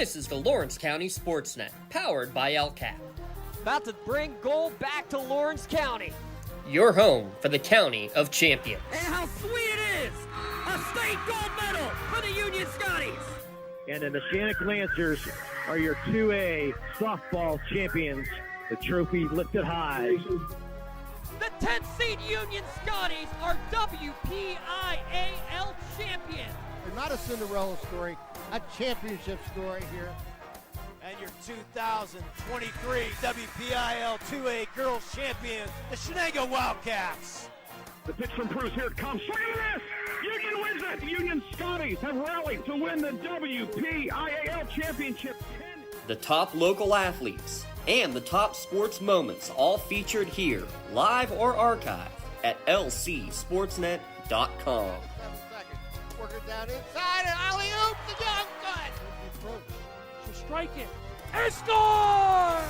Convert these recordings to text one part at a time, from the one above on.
This is the Lawrence County SportsNet, powered by LCAP. About to bring gold back to Lawrence County. Your home for the County of Champions. And how sweet it is! A state gold medal for the Union Scotties! And the Neshannock Lancers are your 2A softball champions. The trophy lifted high. The 10th seed Union Scotties are WPIAL champions. They're not a Cinderella story, a championship story here. And your 2023 WPIAL 2A Girls Champions, the Neshannock Wildcats. The pitch from Bruce, here it comes. Swing and a miss! Union wins it! Union Scotties have rallied to win the WPIAL Championship. The top local athletes and the top sports moments all featured here, live or archived at lcsportsnet.com. 7 seconds. Work it down inside and alley-oop to Young. Good. She'll strike it and score!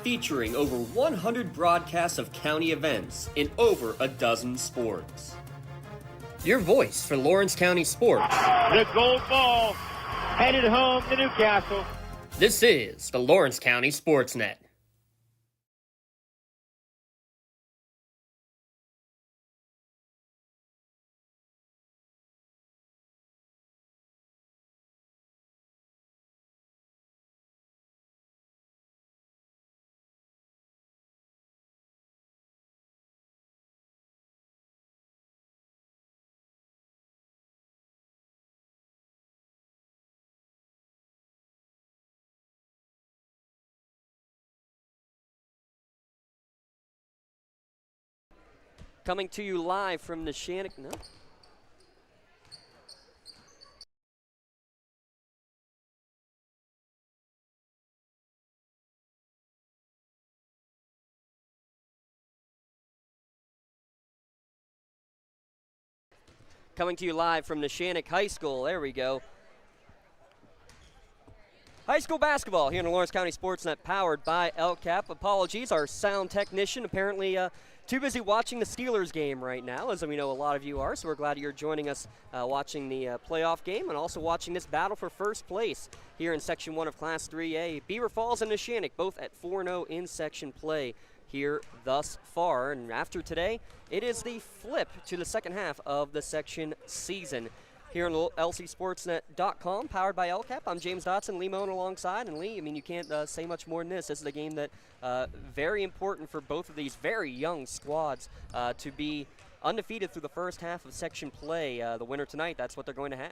Featuring over 100 broadcasts of county events in over a dozen sports. Your voice for Lawrence County sports. The gold ball headed home to Newcastle. This is the Lawrence County SportsNet. Coming to you live from Neshannock. No. Coming to you live from Neshannock High School. There we go. High school basketball here in the Lawrence County SportsNet, powered by LCAP. Apologies, our sound technician apparently too busy watching the Steelers game right now, as we know a lot of you are, so we're glad you're joining us watching the playoff game and also watching this battle for first place here in Section 1 of Class 3A. Beaver Falls and Neshannock both at 4-0 in section play here thus far, and after today, it is the flip to the second half of the section season. Here on lcsportsnet.com, powered by LCAP. I'm James Dotson, Lee Moen alongside. And Lee, I mean, you can't say much more than this. This is a game that very important for both of these very young squads to be undefeated through the first half of section play. The winner tonight, that's what they're going to have.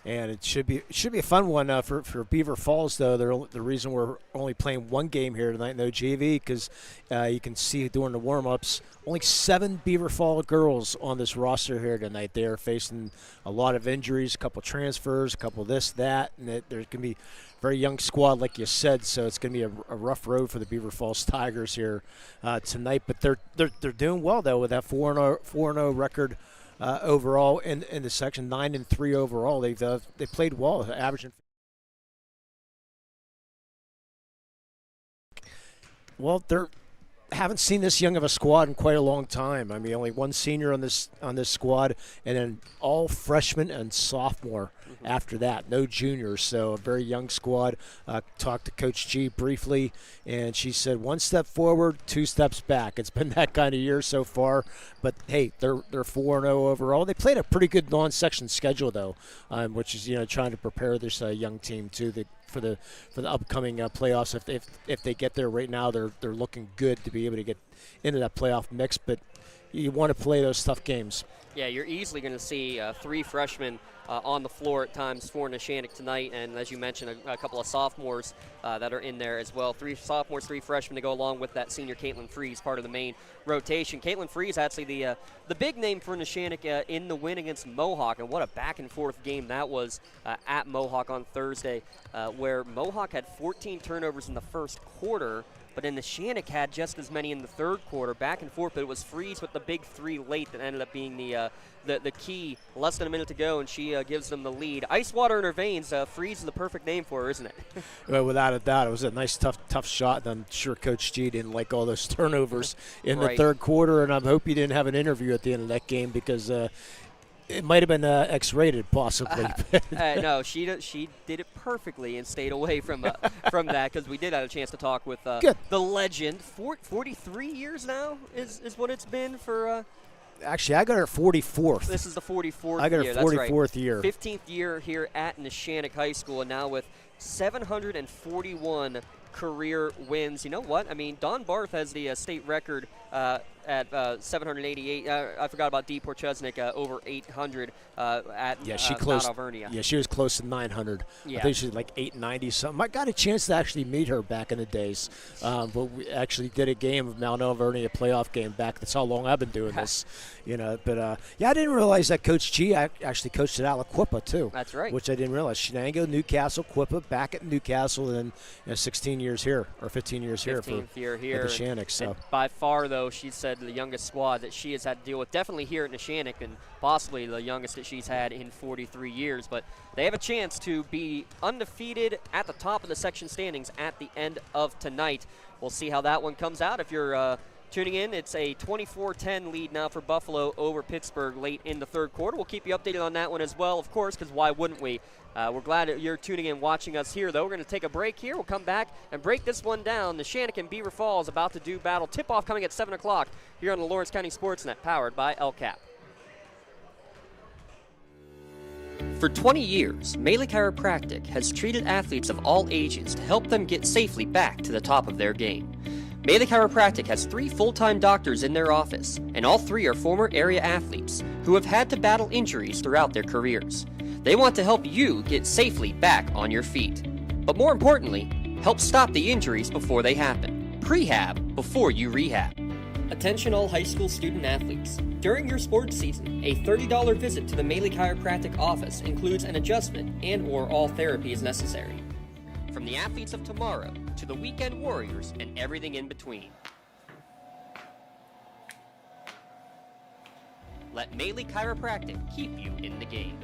And it should be a fun one for Beaver Falls, though. The reason we're only playing one game here tonight, no JV, because you can see during the warm-ups, only 7 Beaver Falls girls on this roster here tonight. They are facing a lot of injuries, a couple transfers, a couple this, that, and there's going to be a very young squad, like you said, so it's going to be a rough road for the Beaver Falls Tigers here tonight. But they're doing well, though, with that 4-0 record. Overall in the section, 9-3 overall. They played well, averaging. Well, they're haven't seen this young of a squad in quite a long time. I mean, only one senior on this squad, and then all freshmen and sophomore after that. No juniors, so a very young squad. Talked to Coach G briefly, and she said 1 step forward, 2 steps back. It's been that kind of year so far, but hey, they're 4-0 overall. They played a pretty good non-section schedule though, which is trying to prepare this young team too. For the upcoming playoffs, if they get there right now, they're looking good to be able to get into that playoff mix. But you want to play those tough games. Yeah, you're easily going to see 3 freshmen on the floor at times for Neshannock tonight, and as you mentioned, a couple of sophomores that are in there as well. 3 sophomores, 3 freshmen to go along with that senior Caitlin Freeze, part of the main rotation. Caitlin Freeze, actually the big name for Neshannock in the win against Mohawk, and what a back-and-forth game that was at Mohawk on Thursday, where Mohawk had 14 turnovers in the first quarter, but then Neshannock had just as many in the third quarter, back and forth. But it was Freeze with the big 3 late that ended up being the key. Less than a minute to go, and she gives them the lead. Ice water in her veins. Freeze is the perfect name for her, isn't it? Well, without a doubt, it was a nice, tough shot. And I'm sure Coach G didn't like all those turnovers in the third quarter, and I hope he didn't have an interview at the end of that game because It might have been X-rated, possibly. No, she did it perfectly and stayed away from that, because we did have a chance to talk with the legend. 43 years now is what it's been for. Actually, I got her 44th. This is the 44th year. I got her 44th year. 15th year here at Neshannock High School, and now with 741 career wins. You know what? I mean, Dawn Barth has the state record at 788. I forgot about Dee Porchesnik, over 800 at Mount Alvernia. Yeah, she was close to 900. Yeah. I think she was like 890 something. I got a chance to actually meet her back in the days. But we actually did a game of Mount Alvernia, playoff game back. That's how long I've been doing this. But I didn't realize that Coach G actually coached at Aliquippa too. That's right. Which I didn't realize. Shenango, Newcastle, Quippa, back at Newcastle, and then 16 years here, or 15 years here for Neshannock. So. And by far, though, she said the youngest squad that she has had to deal with, definitely here at Neshannock, and possibly the youngest that she's had in 43 years. But they have a chance to be undefeated at the top of the section standings at the end of tonight. We'll see how that one comes out. If you're tuning in, it's a 24-10 lead now for Buffalo over Pittsburgh late in the third quarter. We'll keep you updated on that one as well, of course, because why wouldn't we? We're glad that you're tuning in watching us here, though. We're going to take a break here. We'll come back and break this one down. Neshannock and Beaver Falls about to do battle. Tip-off coming at 7 o'clock here on the Lawrence County SportsNet, powered by LCAP. For 20 years, Melee Chiropractic has treated athletes of all ages to help them get safely back to the top of their game. Melee Chiropractic has 3 full-time doctors in their office, and all 3 are former area athletes who have had to battle injuries throughout their careers. They want to help you get safely back on your feet. But more importantly, help stop the injuries before they happen. Prehab before you rehab. Attention all high school student athletes. During your sports season, a $30 visit to the Melee Chiropractic office includes an adjustment and/or all therapy is necessary. From the athletes of tomorrow to the weekend warriors and everything in between. Let Melee Chiropractic keep you in the game.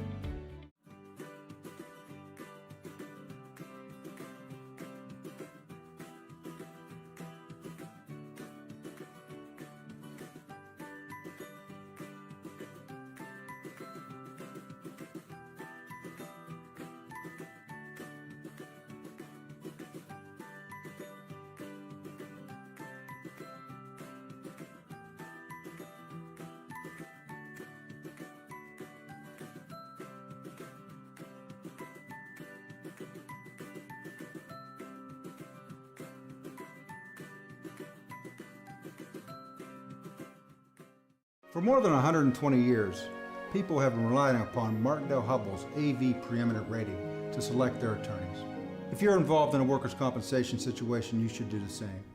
For more than 120 years, people have been relying upon Martindale Hubbell's AV preeminent rating to select their attorneys. If you're involved in a workers' compensation situation, you should do the same.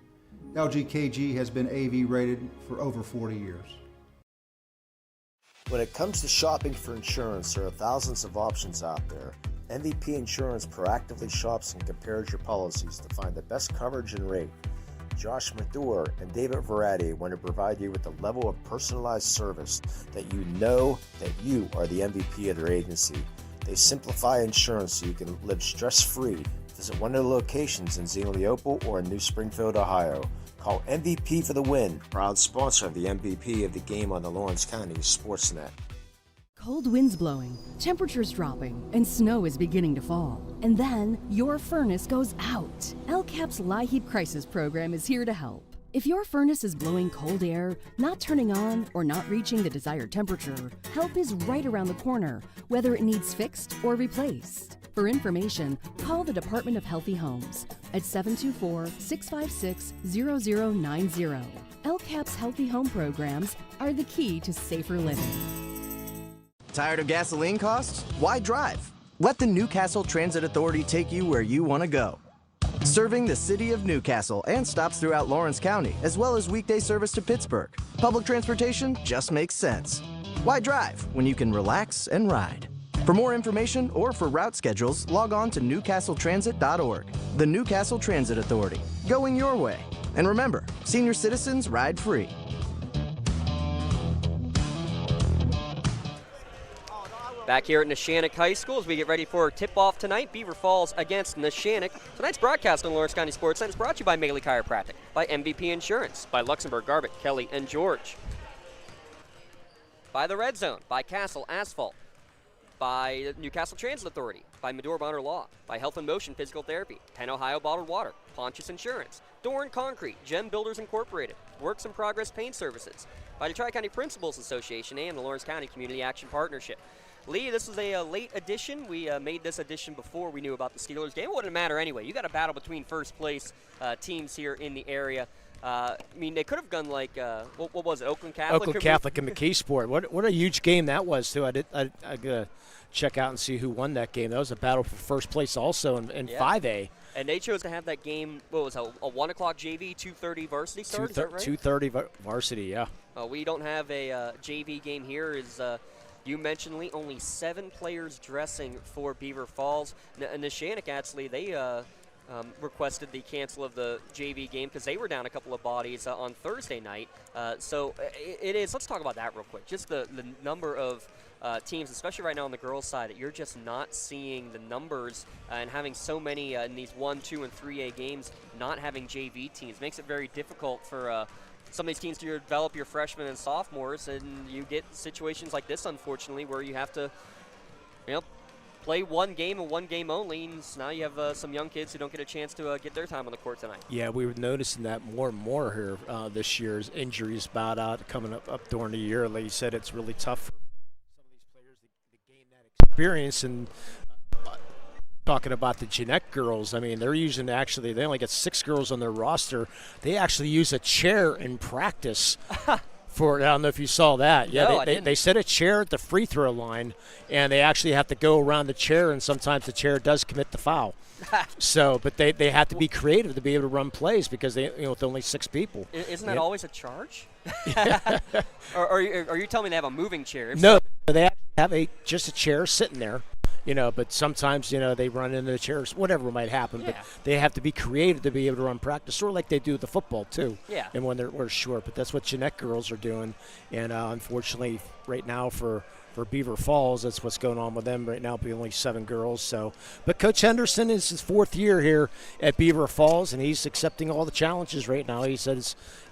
LGKG has been AV rated for over 40 years. When it comes to shopping for insurance, there are thousands of options out there. MVP Insurance proactively shops and compares your policies to find the best coverage and rate. Josh Mathur and David Verratti want to provide you with the level of personalized service that you know that you are the MVP of their agency. They simplify insurance so you can live stress-free. Visit one of their locations in Zingleopole or in New Springfield, Ohio. Call MVP for the win, proud sponsor of the MVP of the game on the Lawrence County SportsNet. Cold winds blowing, temperatures dropping, and snow is beginning to fall. And then your furnace goes out. LCAP's LIHEAP Crisis Program is here to help. If your furnace is blowing cold air, not turning on, or not reaching the desired temperature, help is right around the corner, whether it needs fixed or replaced. For information, call the Department of Healthy Homes at 724-656-0090. LCAP's Healthy Home programs are the key to safer living. Tired of gasoline costs? Why drive? Let the Newcastle Transit Authority take you where you want to go. Serving the city of Newcastle and stops throughout Lawrence County, as well as weekday service to Pittsburgh. Public transportation just makes sense. Why drive when you can relax and ride? For more information or for route schedules, log on to newcastletransit.org. The Newcastle Transit Authority, going your way. And remember, senior citizens ride free. Back here at Neshannock High School as we get ready for tip-off tonight, Beaver Falls against Neshannock. Tonight's broadcast on Lawrence County SportsNet is brought to you by Melee Chiropractic, by MVP Insurance, by Luxembourg, Garbutt, Kelly, and George, by the Red Zone, by Castle Asphalt, by Newcastle Transit Authority, by Medora Bonner Law, by Health and Motion Physical Therapy, Penn Ohio Bottled Water, Pontius Insurance, Doran Concrete, Gem Builders Incorporated, Works in Progress Paint Services, by the Tri-County Principals Association, and the Lawrence County Community Action Partnership. Lee, this is a late edition. We made this edition before we knew about the Steelers game. It wouldn't matter anyway. You got a battle between first place teams here in the area. I mean, they could have gone like, what was it, Oakland Catholic? Oakland Catholic and McKeesport. What a huge game that was, too. I got to check out and see who won that game. That was a battle for first place also in 5A. And they chose to have that game, what was it, a 1 o'clock JV, 2:30 varsity start, is that right? 2:30 varsity, yeah. We don't have a JV game here. You mentioned, Lee, only 7 players dressing for Beaver Falls. Neshannock, actually, they requested the cancel of the JV game because they were down a couple of bodies on Thursday night. So it is, let's talk about that real quick. Just the number of teams, especially right now on the girls' side, that you're just not seeing the numbers and having so many in these 1, 2, and 3A games not having JV teams makes it very difficult for some of these teams to develop your freshmen and sophomores, and you get situations like this, unfortunately, where you have to, play one game and one game only, and now you have some young kids who don't get a chance to get their time on the court tonight. Yeah, we were noticing that more and more here this year as injuries bout out coming up during the year. Like you said, it's really tough for some of these players to gain that experience. And talking about the Jeanette girls, I mean, they're using they only got 6 girls on their roster. They actually use a chair in practice. I don't know if you saw that. Yeah, no, they set a chair at the free throw line, and they actually have to go around the chair, and sometimes the chair does commit the foul. But they have to be creative to be able to run plays because with only 6 people. Isn't that always a charge? or are you telling me they have a moving chair? No, they actually have just a chair sitting there. But sometimes, they run into the chairs, whatever might happen. Yeah. But they have to be creative to be able to run practice, sort of like they do with the football, too. Yeah. And when we're short. But that's what Jeanette girls are doing. And unfortunately, right now for Beaver Falls, that's what's going on with them right now, only 7 girls. So, but Coach Henderson is his 4th year here at Beaver Falls, and he's accepting all the challenges right now. He said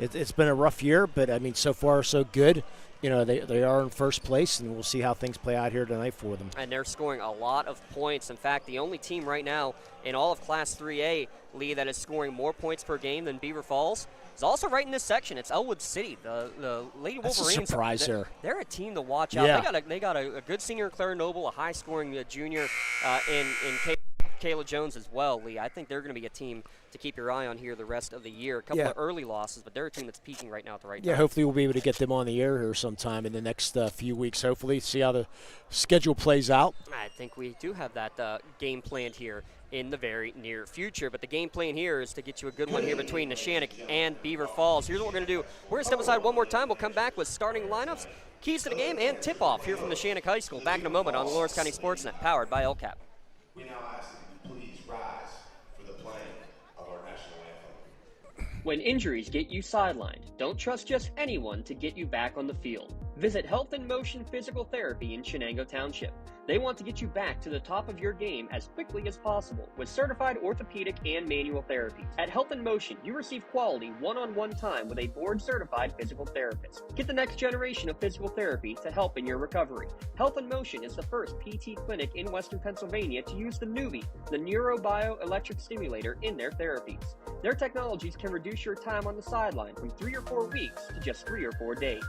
it's been a rough year, but, I mean, so far so good. They are in first place, and we'll see how things play out here tonight for them. And they're scoring a lot of points. In fact, the only team right now in all of Class 3A, Lee, that is scoring more points per game than Beaver Falls is also right in this section. It's Elwood City. The Lady Wolverines. That's a surprise there. They're a team to watch out. Yeah. They got a good senior in Claire Noble, a high-scoring junior in Kayla Jones as well, Lee. I think they're going to be a team to keep your eye on here the rest of the year. A couple of early losses, but they're a team that's peaking right now at the right time. Yeah, hopefully we'll be able to get them on the air here sometime in the next few weeks, hopefully, see how the schedule plays out. I think we do have that game planned here in the very near future, but the game plan here is to get you a good one here between Neshannock and Beaver Falls. Here's what we're going to do. We're going to step aside one more time. We'll come back with starting lineups, keys to the game, and tip-off here from Neshannock High School. Back in a moment on the Lawrence County SportsNet, powered by LCAP. We now ask that you please rise for the playing of our national anthem. When injuries get you sidelined, don't trust just anyone to get you back on the field. Visit Health in Motion Physical Therapy in Shenango Township. They want to get you back to the top of your game as quickly as possible with certified orthopedic and manual therapies. At Health in Motion, you receive quality one-on-one time with a board-certified physical therapist. Get the next generation of physical therapy to help in your recovery. Health in Motion is the first PT clinic in Western Pennsylvania to use the Nuvie, the neurobioelectric stimulator, in their therapies. Their technologies can reduce your time on the sideline from 3 or 4 weeks to just 3 or 4 days.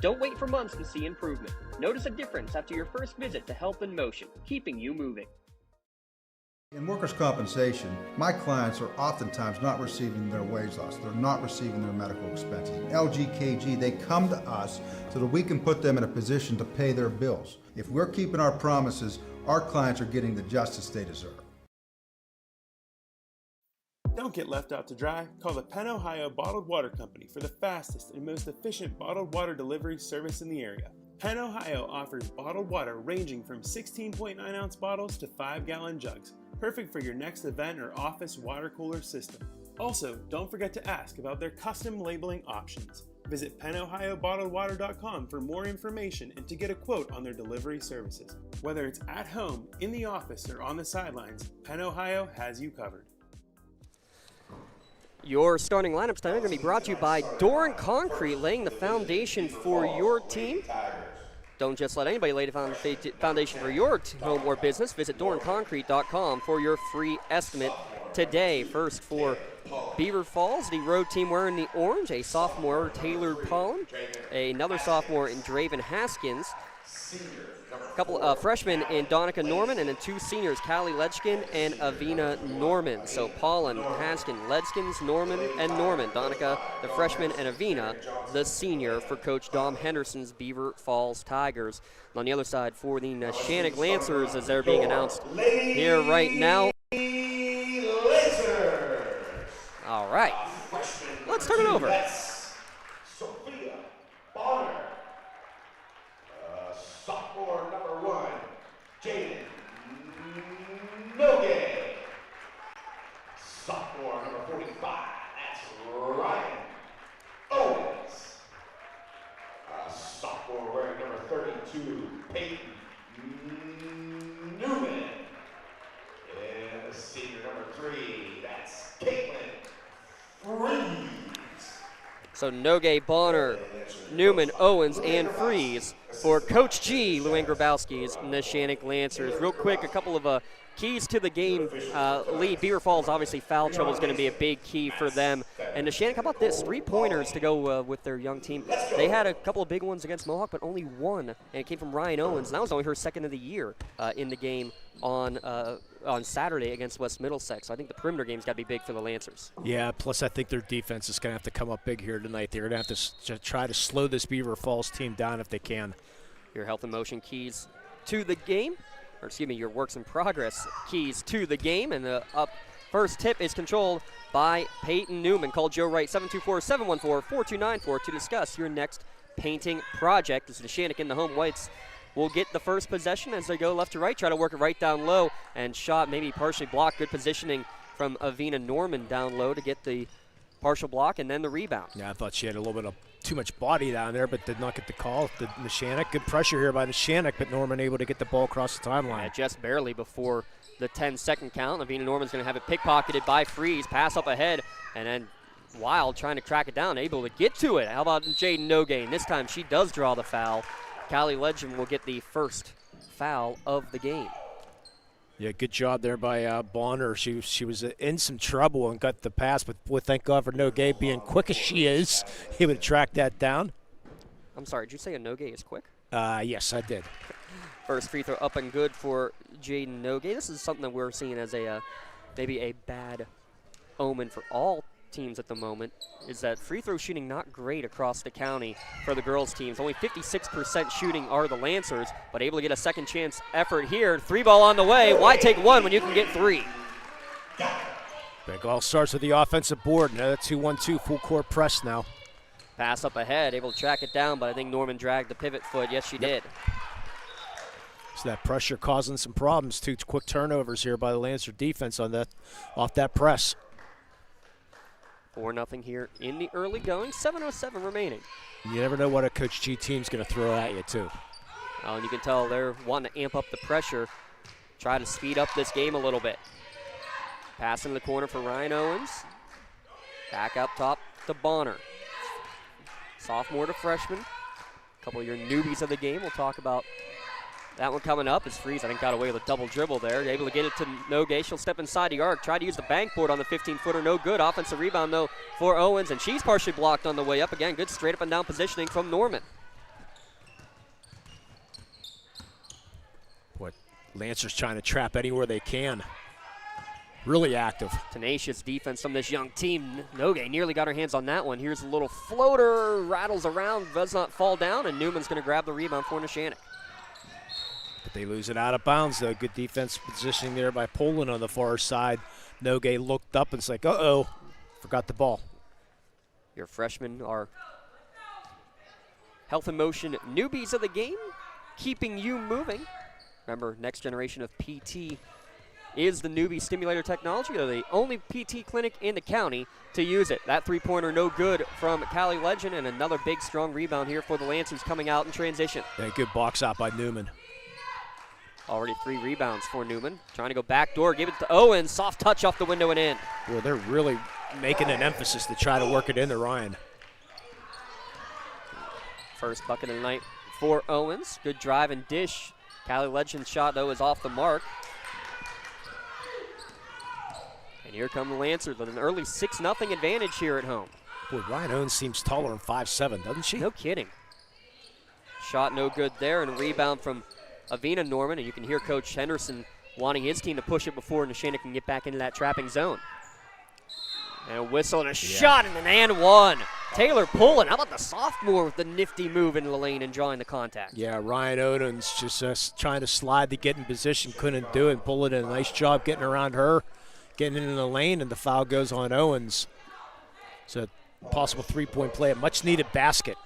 Don't wait for months to see improvement. Notice a difference after your first visit to Health in Motion, keeping you moving. In workers' compensation, my clients are oftentimes not receiving their wage loss. They're not receiving their medical expenses. LGKG, they come to us so that we can put them in a position to pay their bills. If we're keeping our promises, our clients are getting the justice they deserve. Don't get left out to dry. Call the Penn Ohio Bottled Water Company for the fastest and most efficient bottled water delivery service in the area. Penn Ohio offers bottled water ranging from 16.9-ounce bottles to 5-gallon jugs, perfect for your next event or office water cooler system. Also, don't forget to ask about their custom labeling options. Visit PennOhioBottledWater.com for more information and to get a quote on their delivery services. Whether it's at home, in the office, or on the sidelines, Penn Ohio has you covered. Your starting lineups tonight are going to be brought to you by Doran Concrete, laying the foundation for your team. Don't just let anybody lay the foundation for your home or business. Visit doranconcrete.com for your free estimate today. First for Beaver Falls, the road team wearing the orange, a sophomore, Taylor Pollen, another sophomore in Draven Haskins, a couple freshmen in Donica Norman, and then 2 seniors, Callie Ledgkin and Avina Norman. So Pollen, Haskin, Ledgkins, Norman, and Norman. Donica, the freshman, and Avina, the senior, for Coach Dom Henderson's Beaver Falls Tigers. And on the other side for the Neshannock Lancers, as they're being announced here right now. All right, let's turn it over. Sophia Bonner. Sophomore number 1, Jaden Nogue. Sophomore number 45, that's Ryan Owens. Sophomore wearing number 32, Peyton Newman. And the senior number 3, that's Caitlin Freeze. So Nogue, Bonner, Newman, Owens, and Freeze for Coach G, Luann Grabowski's Neshannock Lancers. Real quick, a couple of keys to the game lead. Beaver Falls, obviously, foul trouble is going to be a big key for them. And Neshannock, how about this? 3-pointers to go with their young team. They had a couple of big ones against Mohawk, but only one, and it came from Ryan Owens. And that was only her second of the year in the game on Saturday against West Middlesex. So I think the perimeter game's got to be big for the Lancers. Yeah, plus I think their defense is going to have to come up big here tonight. They're going to have to try to slow this Beaver Falls team down if they can. Your health and motion keys to the game, or excuse me, your works in progress keys to the game. And the first tip is controlled by Peyton Newman. Call Joe Wright, 724-714-4294 to discuss your next painting project. As Neshannock in the home whites will get the first possession as they go left to right, try to work it right down low, and shot maybe partially blocked. Good positioning from Avina Norman down low to get the partial block and then the rebound. Yeah, I thought she had a little bit of too much body down there, but did not get the call. The Neshannock, good pressure here by Neshannock, but Norman able to get the ball across the timeline. Yeah, just barely before the 10-second count. Avina Norman's going to have it pickpocketed by Freeze, pass up ahead, and then Wild trying to track it down, able to get to it. How about Jaden Nogain? This time she does draw the foul. Callie Legend will get the first foul of the game. Yeah, good job there by Bonner. She was in some trouble and got the pass, but thank God for Nogue being quick as she is, he would track that down. I'm sorry, did you say a Nogue is quick? Yes, I did. First free throw up and good for Jaden Nogue. This is something that we're seeing as a maybe a bad omen for all teams at the moment, is that free throw shooting not great across the county for the girls teams. Only 56% shooting are the Lancers, but able to get a second chance effort here. 3-ball on the way. Why take one when you can get 3? Big all starts with the offensive board. Now that's 2-1-2 full court press now. Pass up ahead, able to track it down, but I think Norman dragged the pivot foot. Yes, she did. So that pressure causing some problems. 2 quick turnovers here by the Lancer defense on that off that press. 4-0 here in the early going. 7:07 remaining. You never know what a Coach G team's going to throw at you, too. And you can tell they're wanting to amp up the pressure, try to speed up this game a little bit. Pass in the corner for Ryan Owens. Back up top to Bonner. Sophomore to freshman. A couple of your newbies of the game. We'll talk about that one coming up. As Freeze, I think, got away with a double dribble there. Able to get it to Nogue. She'll step inside the arc. Try to use the bank board on the 15-footer. No good. Offensive rebound, though, for Owens. And she's partially blocked on the way up. Again, good straight up and down positioning from Norman. Boy, Lancers trying to trap anywhere they can. Really active. Tenacious defense from this young team. Nogue nearly got her hands on that one. Here's a little floater. Rattles around. Does not fall down. And Newman's going to grab the rebound for Neshannock. But they lose it out of bounds, though. Good defense positioning there by Poland on the far side. Nogue looked up and it's like, uh-oh, forgot the ball. Your freshmen are health and motion newbies of the game, keeping you moving. Remember, next generation of PT is the newbie stimulator technology. They're the only PT clinic in the county to use it. That 3-pointer no good from Callie Legend, and another big, strong rebound here for the Lancers coming out in transition. Yeah, good box out by Newman. Already 3 rebounds for Newman. Trying to go back door, give it to Owens. Soft touch off the window and in. Well, they're really making an emphasis to try to work it into Ryan. First bucket of the night for Owens. Good drive and dish. Callie Legend's shot, though, is off the mark. And here come the Lancers with an early 6-0 advantage here at home. Boy, Ryan Owens seems taller than 5'7", doesn't she? No kidding. Shot no good there, and a rebound from Avina Norman, and you can hear Coach Henderson wanting his team to push it before Neshannock can get back into that trapping zone. And a whistle and a shot and an and one. Taylor Pullen, how about the sophomore with the nifty move in the lane and drawing the contact? Yeah, Ryan Owens just trying to slide to get in position, couldn't do it. Pullen did a nice job getting around her, getting into the lane, and the foul goes on Owens. It's a possible three-point play, a much-needed basket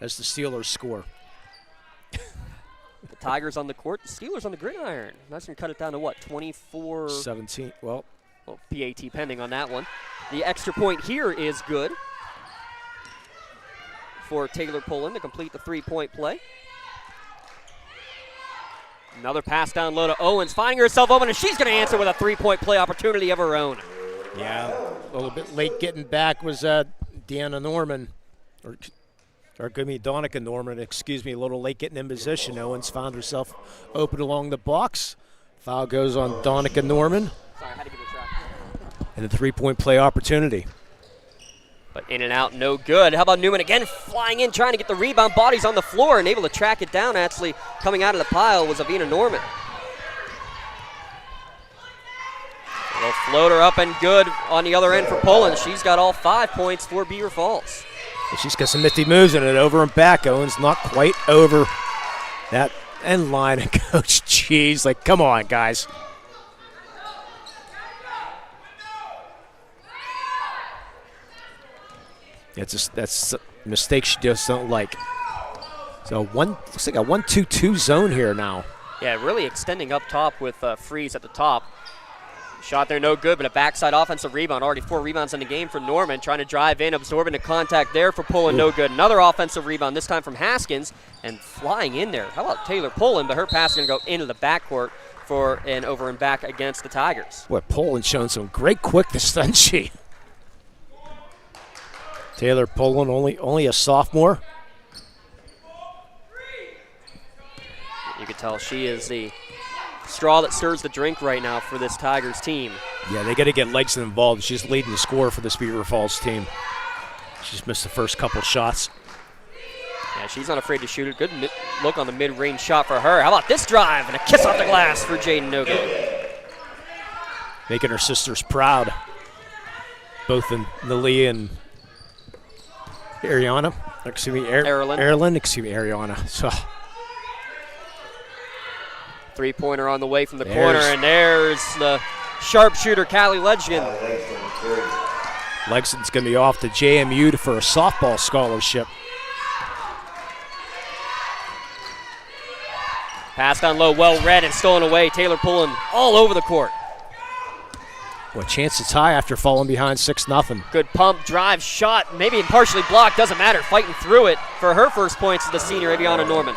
as the Steelers score. The Tigers on the court, the Steelers on the gridiron. That's going to cut it down to what, 24? 17, well, PAT pending on that one. The extra point here is good for Taylor Pullen to complete the three-point play. Another pass down low to Owens, finding herself open, and she's going to answer with a three-point play opportunity of her own. Yeah, a little bit late getting back was Deanna Norman, or give me Donica Norman, excuse me, a little late getting in position. Owens found herself open along the box. Foul goes on Donica Norman. Sorry, I had to give it a try. And a three-point play opportunity. But in and out, no good. How about Newman again flying in, trying to get the rebound. Bodies on the floor and able to track it down. Actually, coming out of the pile was Avina Norman. A little floater up and good on the other end for Pullen. She's got all 5 points for Beaver Falls. And she's got some nifty moves in it, over and back. Owens not quite over that end line. And Coach G's like, come on, guys. That's a mistake she just don't like. So looks like a 1-2-2 zone here now. Yeah, really extending up top with Freeze at the top. Shot there, no good, but a backside offensive rebound. Already 4 rebounds in the game for Norman. Trying to drive in, absorbing the contact there for Pullen, no good. Another offensive rebound, this time from Haskins, and flying in there. How about Taylor Pullen, but her pass is going to go into the backcourt for an over and back against the Tigers. Boy, Pullen showing some great quickness, doesn't she? Taylor Pullen, only a sophomore. You can tell she is the straw that stirs the drink right now for this Tigers team. Yeah, they got to get Legs involved. She's leading the score for this Beaver Falls team. She's missed the first couple shots. Yeah, she's not afraid to shoot it. Good look on the mid-range shot for her. How about this drive and a kiss off the glass for Jaden Nogue. Making her sisters proud, both in Lily and Ariana. Excuse me, Erilyn. Excuse me, Ariana. So. Three-pointer on the way from the corner, and there's the sharpshooter, Callie Legend. Legson's going to be off to JMU for a softball scholarship. Pass down low, well read and stolen away. Taylor Pullen all over the court. Well, chance to tie after falling behind 6-0. Good pump, drive, shot, maybe partially blocked, doesn't matter. Fighting through it for her first points to the senior, Aviana Norman.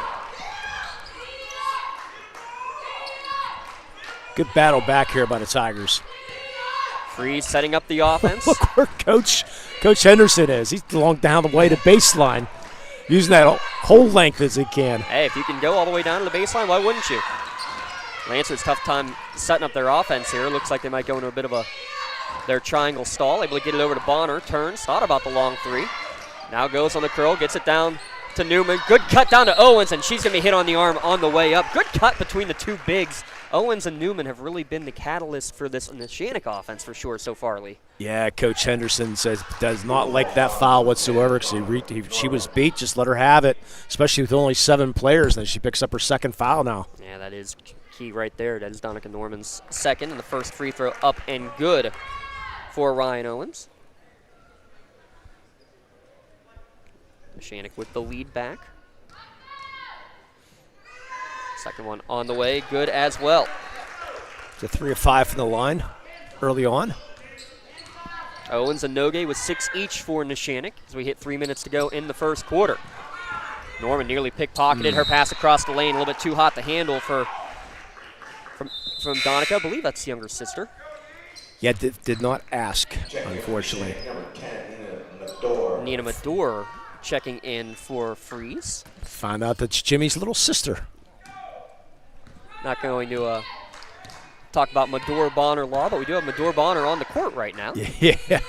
Good battle back here by the Tigers. Freeze setting up the offense. Look where Coach Henderson is. He's along down the way to baseline, using that whole length as he can. Hey, if you can go all the way down to the baseline, why wouldn't you? Lancers tough time setting up their offense here. Looks like they might go into a bit of their triangle stall. Able to get it over to Bonner. Turns, thought about the long three. Now goes on the curl, gets it down to Newman. Good cut down to Owens, and she's going to be hit on the arm on the way up. Good cut between the two bigs. Owens and Newman have really been the catalyst for this Neshannock offense for sure so far, Lee. Yeah, Coach Henderson does not like that foul whatsoever because she was beat. Just let her have it, especially with only 7 players. And she picks up her second foul now. Yeah, that is key right there. That is Donica Norman's second, and the first free throw up and good for Ryan Owens. Neshannock with the lead back. Second one on the way, good as well. It's a 3 of 5 from the line early on. Owens and Nogue with 6 each for Neshannock as we hit 3 minutes to go in the first quarter. Norman nearly pickpocketed her pass across the lane, a little bit too hot to handle from Donica. I believe that's the younger sister. Yeah, did not ask, unfortunately. Nina Mador checking in for Freeze. Found out that's Jimmy's little sister. Not going to talk about Medore Bonner Law, but we do have Medore Bonner on the court right now. Yeah.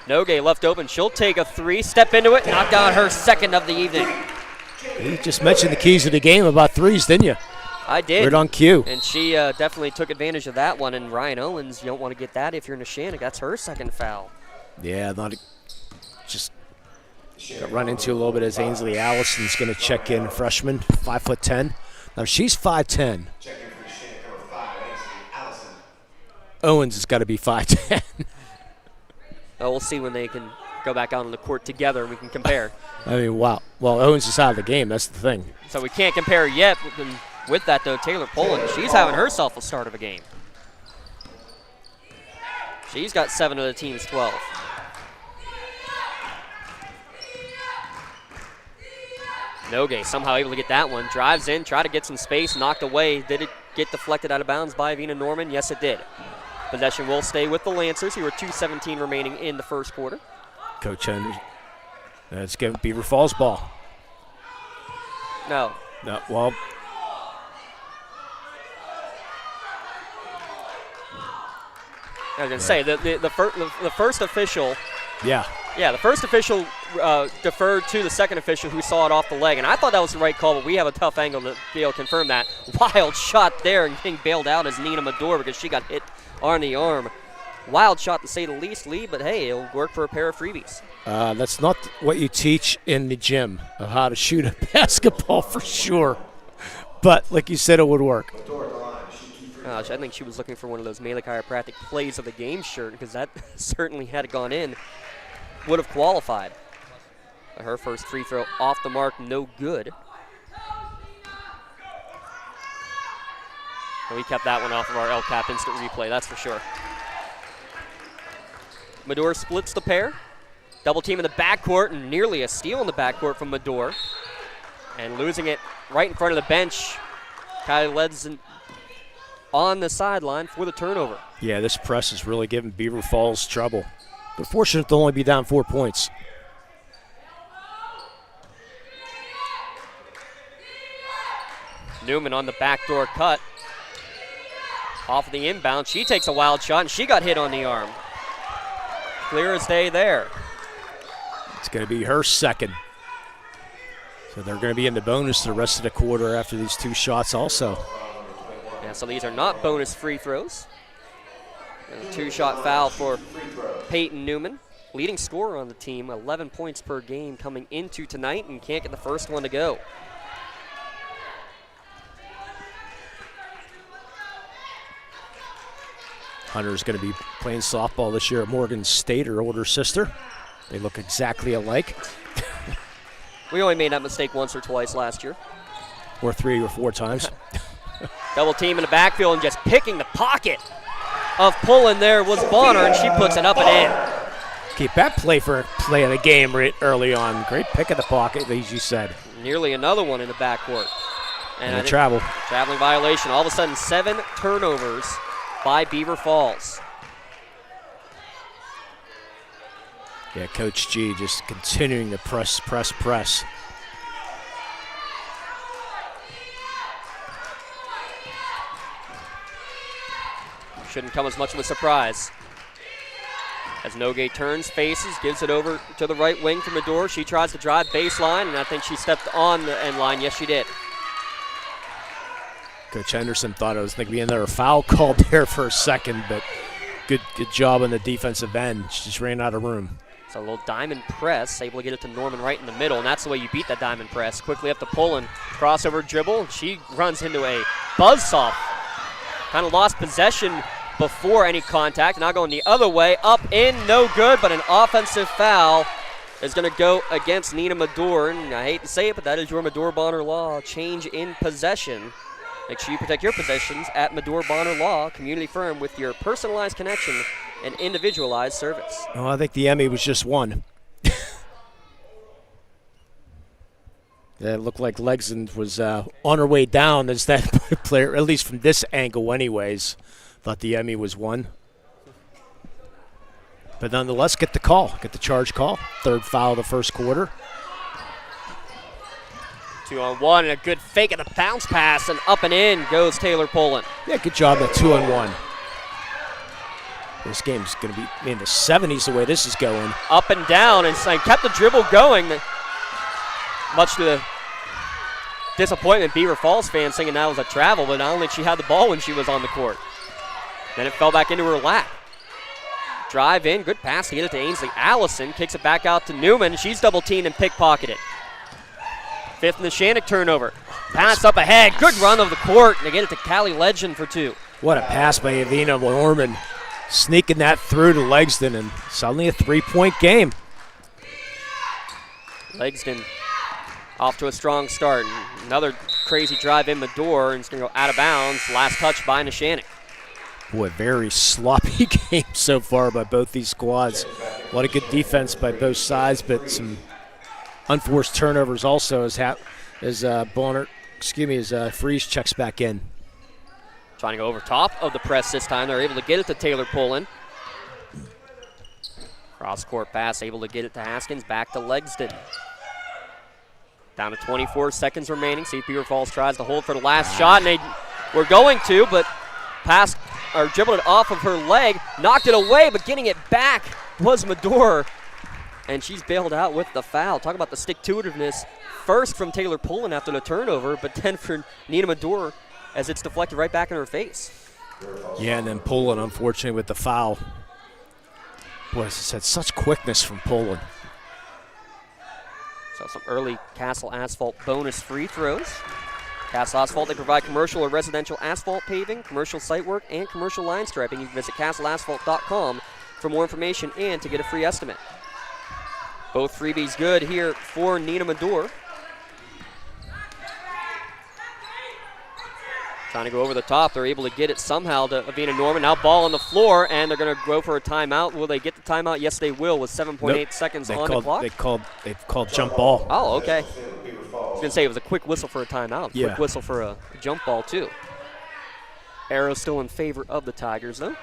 Nogue left open. She'll take a three, step into it, knock down her second of the evening. You just mentioned the keys of the game about threes, didn't you? I did. Right on cue. And she definitely took advantage of that one. And Ryan Owens, you don't want to get that if you're Neshannock. That's her second foul. Yeah, just got run into a little bit as Ainsley Allison's going to check in, freshman, 5'10". Now she's 5'10". Owens has got to be 5'10". Oh, we'll see when they can go back out on the court together and we can compare. I mean, wow. Well, Owens is out of the game. That's the thing. So we can't compare yet. With that, though, Taylor Poland, she's having herself a start of a game. She's got 7 of the team's 12. Nogue somehow able to get that one. Drives in, try to get some space, knocked away. Did it get deflected out of bounds by Avina Norman? Yes, it did. Possession will stay with the Lancers, who are 2:17 remaining in the first quarter. Coach Henry. It's going to be Beaver Falls ball. No. Well. I was going to say, the first official. Yeah. Yeah, the first official deferred to the second official who saw it off the leg. And I thought that was the right call, but we have a tough angle to be able to confirm that. Wild shot there and getting bailed out as Nina Medore because she got hit on the arm. Wild shot to say the least, Lee, but hey, it'll work for a pair of freebies. That's not what you teach in the gym, of how to shoot a basketball for sure. But like you said, it would work. I think she was looking for one of those Melee Chiropractic plays of the game shirt because that certainly had gone in. Would have qualified. Her first free throw off the mark, no good. And we kept that one off of our LCAP instant replay, that's for sure. Medore splits the pair. Double team in the backcourt and nearly a steal in the backcourt from Medore. And losing it right in front of the bench. Kylie Ledson on the sideline for the turnover. Yeah, this press is really giving Beaver Falls trouble. They're fortunate to only be down 4 points. Newman on the backdoor cut. Off of the inbound, she takes a wild shot, and she got hit on the arm. Clear as day there. It's going to be her second. So they're going to be in the bonus the rest of the quarter after these 2 shots also. Yeah, so these are not bonus free throws. And a 2-shot foul for Peyton Newman. Leading scorer on the team, 11 points per game coming into tonight, and can't get the first one to go. Hunter's going to be playing softball this year at Morgan State, her older sister. They look exactly alike. We only made that mistake once or twice last year. Or 3 or 4 times. Double team in the backfield and just picking the pocket of pulling there was Bonner, and she puts it up and in. Keep that play in the game right early on. Great pick of the pocket, as you said. Nearly another one in the backcourt. And a travel. Traveling violation. All of a sudden, 7 turnovers by Beaver Falls. Yeah, Coach G just continuing to press. Shouldn't come as much of a surprise. As Nogue turns, faces, gives it over to the right wing from Medore. She tries to drive baseline, and I think she stepped on the end line. Yes, she did. Coach Henderson thought it was going to be another foul called there for a second, but good job on the defensive end. She just ran out of room. So a little diamond press, able to get it to Norman right in the middle, and that's the way you beat that diamond press. Quickly up to Pullen, crossover dribble. She runs into a buzzsaw. Kind of lost possession before any contact. Now going the other way, up, in, no good, but an offensive foul is going to go against Nina Medore. And I hate to say it, but that is your Medore Bonner Law change in possession. Make sure you protect your possessions at Medore Bonner Law, community firm with your personalized connection and individualized service. Oh, I think the Emmy was just one. Yeah, it looked like Legson was on her way down as that player, at least from this angle anyways. Thought the Emmy was one. But nonetheless, get the charge call. Third foul of the first quarter. 2-on-1 and a good fake of the bounce pass, and up and in goes Taylor Poland. Yeah, good job at 2-on-1. This game's going to be in the 70s the way this is going. Up and down, and kept the dribble going. Much to the disappointment, Beaver Falls fans thinking that was a travel, but not only did she have the ball when she was on the court. Then it fell back into her lap. Drive in, good pass to get it to Ainsley. Allison kicks it back out to Newman. She's double-teamed and pickpocketed. Fifth Neshannock turnover. Pass up ahead, good run of the court, and they get it to Callie Legend for 2. What a pass by Avina Norman. Sneaking that through to Legston, and suddenly a 3-point game. Legston off to a strong start. Another crazy drive in the door, and it's going to go out of bounds. Last touch by Neshannock. Boy, very sloppy game so far by both these squads. A lot of good defense by both sides, but some unforced turnovers also as Freeze checks back in. Trying to go over top of the press this time. They're able to get it to Taylor Poland. Cross-court pass, able to get it to Haskins. Back to Legston. Down to 24 seconds remaining. See if Beaver Falls tries to hold for the last shot, and they were going to, but dribbled it off of her leg, knocked it away, but getting it back was Medor, and she's bailed out with the foul. Talk about the stick-to-itiveness first from Taylor Poland after the turnover, but then for Nina Medor as it's deflected right back in her face. Yeah, and then Poland, unfortunately, with the foul. Boy, it's had such quickness from Poland. So some early Castle Asphalt bonus free throws. Castle Asphalt, they provide commercial or residential asphalt paving, commercial site work, and commercial line striping. You can visit castleasphalt.com for more information and to get a free estimate. Both freebies good here for Nina Medor. Trying to go over the top. They're able to get it somehow to Avina Norman. Now ball on the floor, and they're going to go for a timeout. Will they get the timeout? Yes, they will, with 7.8 seconds on the clock. They've called jump ball. Oh, okay. I was going to say it was a quick whistle for a timeout. Yeah. Quick whistle for a jump ball, too. Arrow still in favor of the Tigers, though.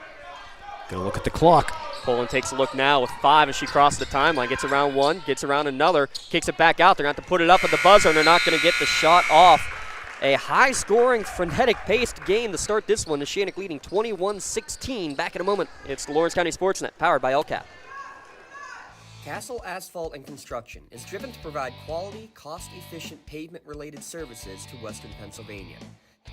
Gonna look at the clock. Poland takes a look now with 5 as she crosses the timeline. Gets around one, gets around another, kicks it back out. They're going to have to put it up at the buzzer, and they're not going to get the shot off. A high-scoring, frenetic-paced game to start this one. Neshannock leading 21-16. Back in a moment. It's the Lawrence County SportsNet, powered by LCAP. Castle Asphalt and Construction is driven to provide quality, cost-efficient pavement-related services to Western Pennsylvania.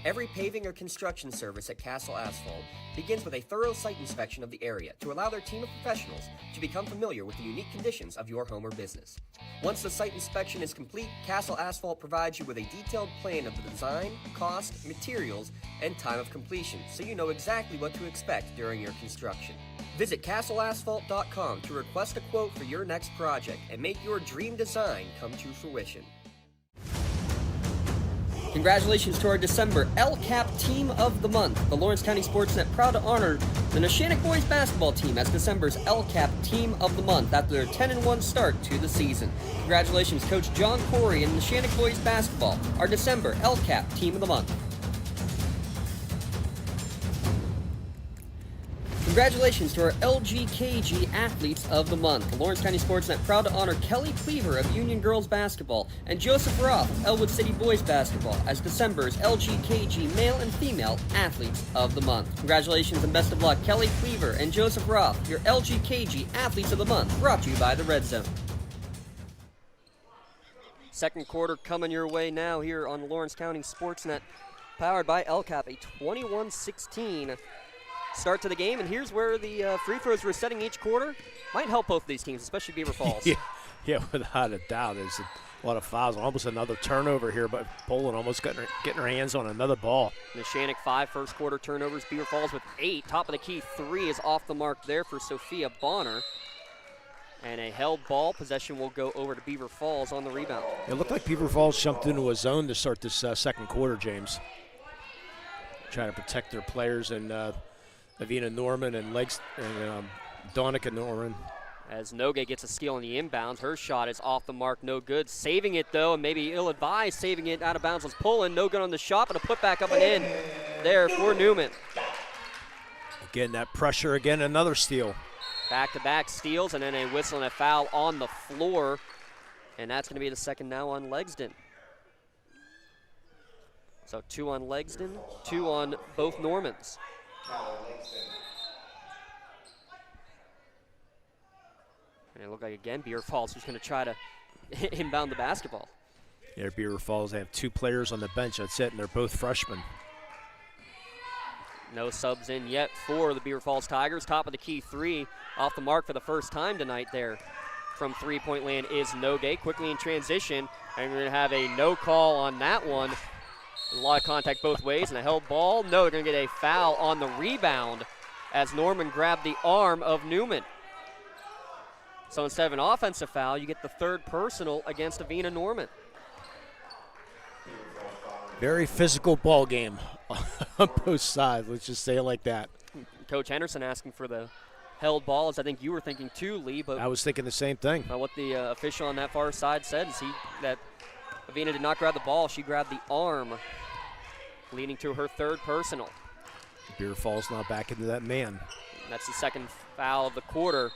Every paving or construction service at Castle Asphalt begins with a thorough site inspection of the area to allow their team of professionals to become familiar with the unique conditions of your home or business. Once the site inspection is complete, Castle Asphalt provides you with a detailed plan of the design, cost, materials, and time of completion, so you know exactly what to expect during your construction. Visit castleasphalt.com to request a quote for your next project and make your dream design come to fruition. Congratulations to our December LCAP Team of the Month. The Lawrence County SportsNet proud to honor the Neshannock boys basketball team as December's LCAP Team of the Month after their 10-1 start to the season. Congratulations, Coach John Corey and Neshannock boys basketball, our December LCAP Team of the Month. Congratulations to our LGKG Athletes of the Month. The Lawrence County SportsNet proud to honor Kelly Cleaver of Union Girls Basketball and Joseph Roth of Elwood City Boys Basketball as December's LGKG Male and Female Athletes of the Month. Congratulations and best of luck, Kelly Cleaver and Joseph Roth, your LGKG Athletes of the Month, brought to you by the Red Zone. Second quarter coming your way now here on the Lawrence County SportsNet, powered by LCAP, a 21-16 start to the game, and here's where the free throws we're setting each quarter might help both of these teams, especially Beaver Falls. yeah, without a doubt. There's a lot of fouls, almost another turnover here, but Poland almost getting her hands on another ball. Neshannock 5 first quarter turnovers, Beaver Falls with 8. Top of the key 3 is off the mark there for Sophia Bonner. And a held ball. Possession will go over to Beaver Falls on the rebound. It looked like Beaver Falls jumped into a zone to start this second quarter, James. Trying to protect their players and Avina Norman and Donica Norman. As Nogue gets a steal on the inbounds, her shot is off the mark, no good. Saving it, though, and maybe ill-advised, saving it out of bounds was Poland. No good on the shot, but a putback up and in there for Newman. Again, that pressure, again, another steal. Back-to-back steals and then a whistle and a foul on the floor. And that's going to be the second now on Legston. So 2 on Legston, 2 on both Normans. And it looked like, again, Beaver Falls was going to try to inbound the basketball. Yeah, Beaver Falls, they have 2 players on the bench. That's it, and they're both freshmen. No subs in yet for the Beaver Falls Tigers. Top of the key 3 off the mark for the first time tonight there from three-point land is Nogue. Quickly in transition, and we're going to have a no call on that one. A lot of contact both ways, and a held ball. No, they're going to get a foul on the rebound as Norman grabbed the arm of Newman. So instead of an offensive foul, you get the 3rd personal against Avina Norman. Very physical ball game on both sides. Let's just say it like that. Coach Henderson asking for the held ball, as I think you were thinking too, Lee. But I was thinking the same thing. What the official on that far side said is that Avina did not grab the ball. She grabbed the arm, leading to her 3rd personal. Beaver Falls now back into that man. That's the 2nd foul of the quarter,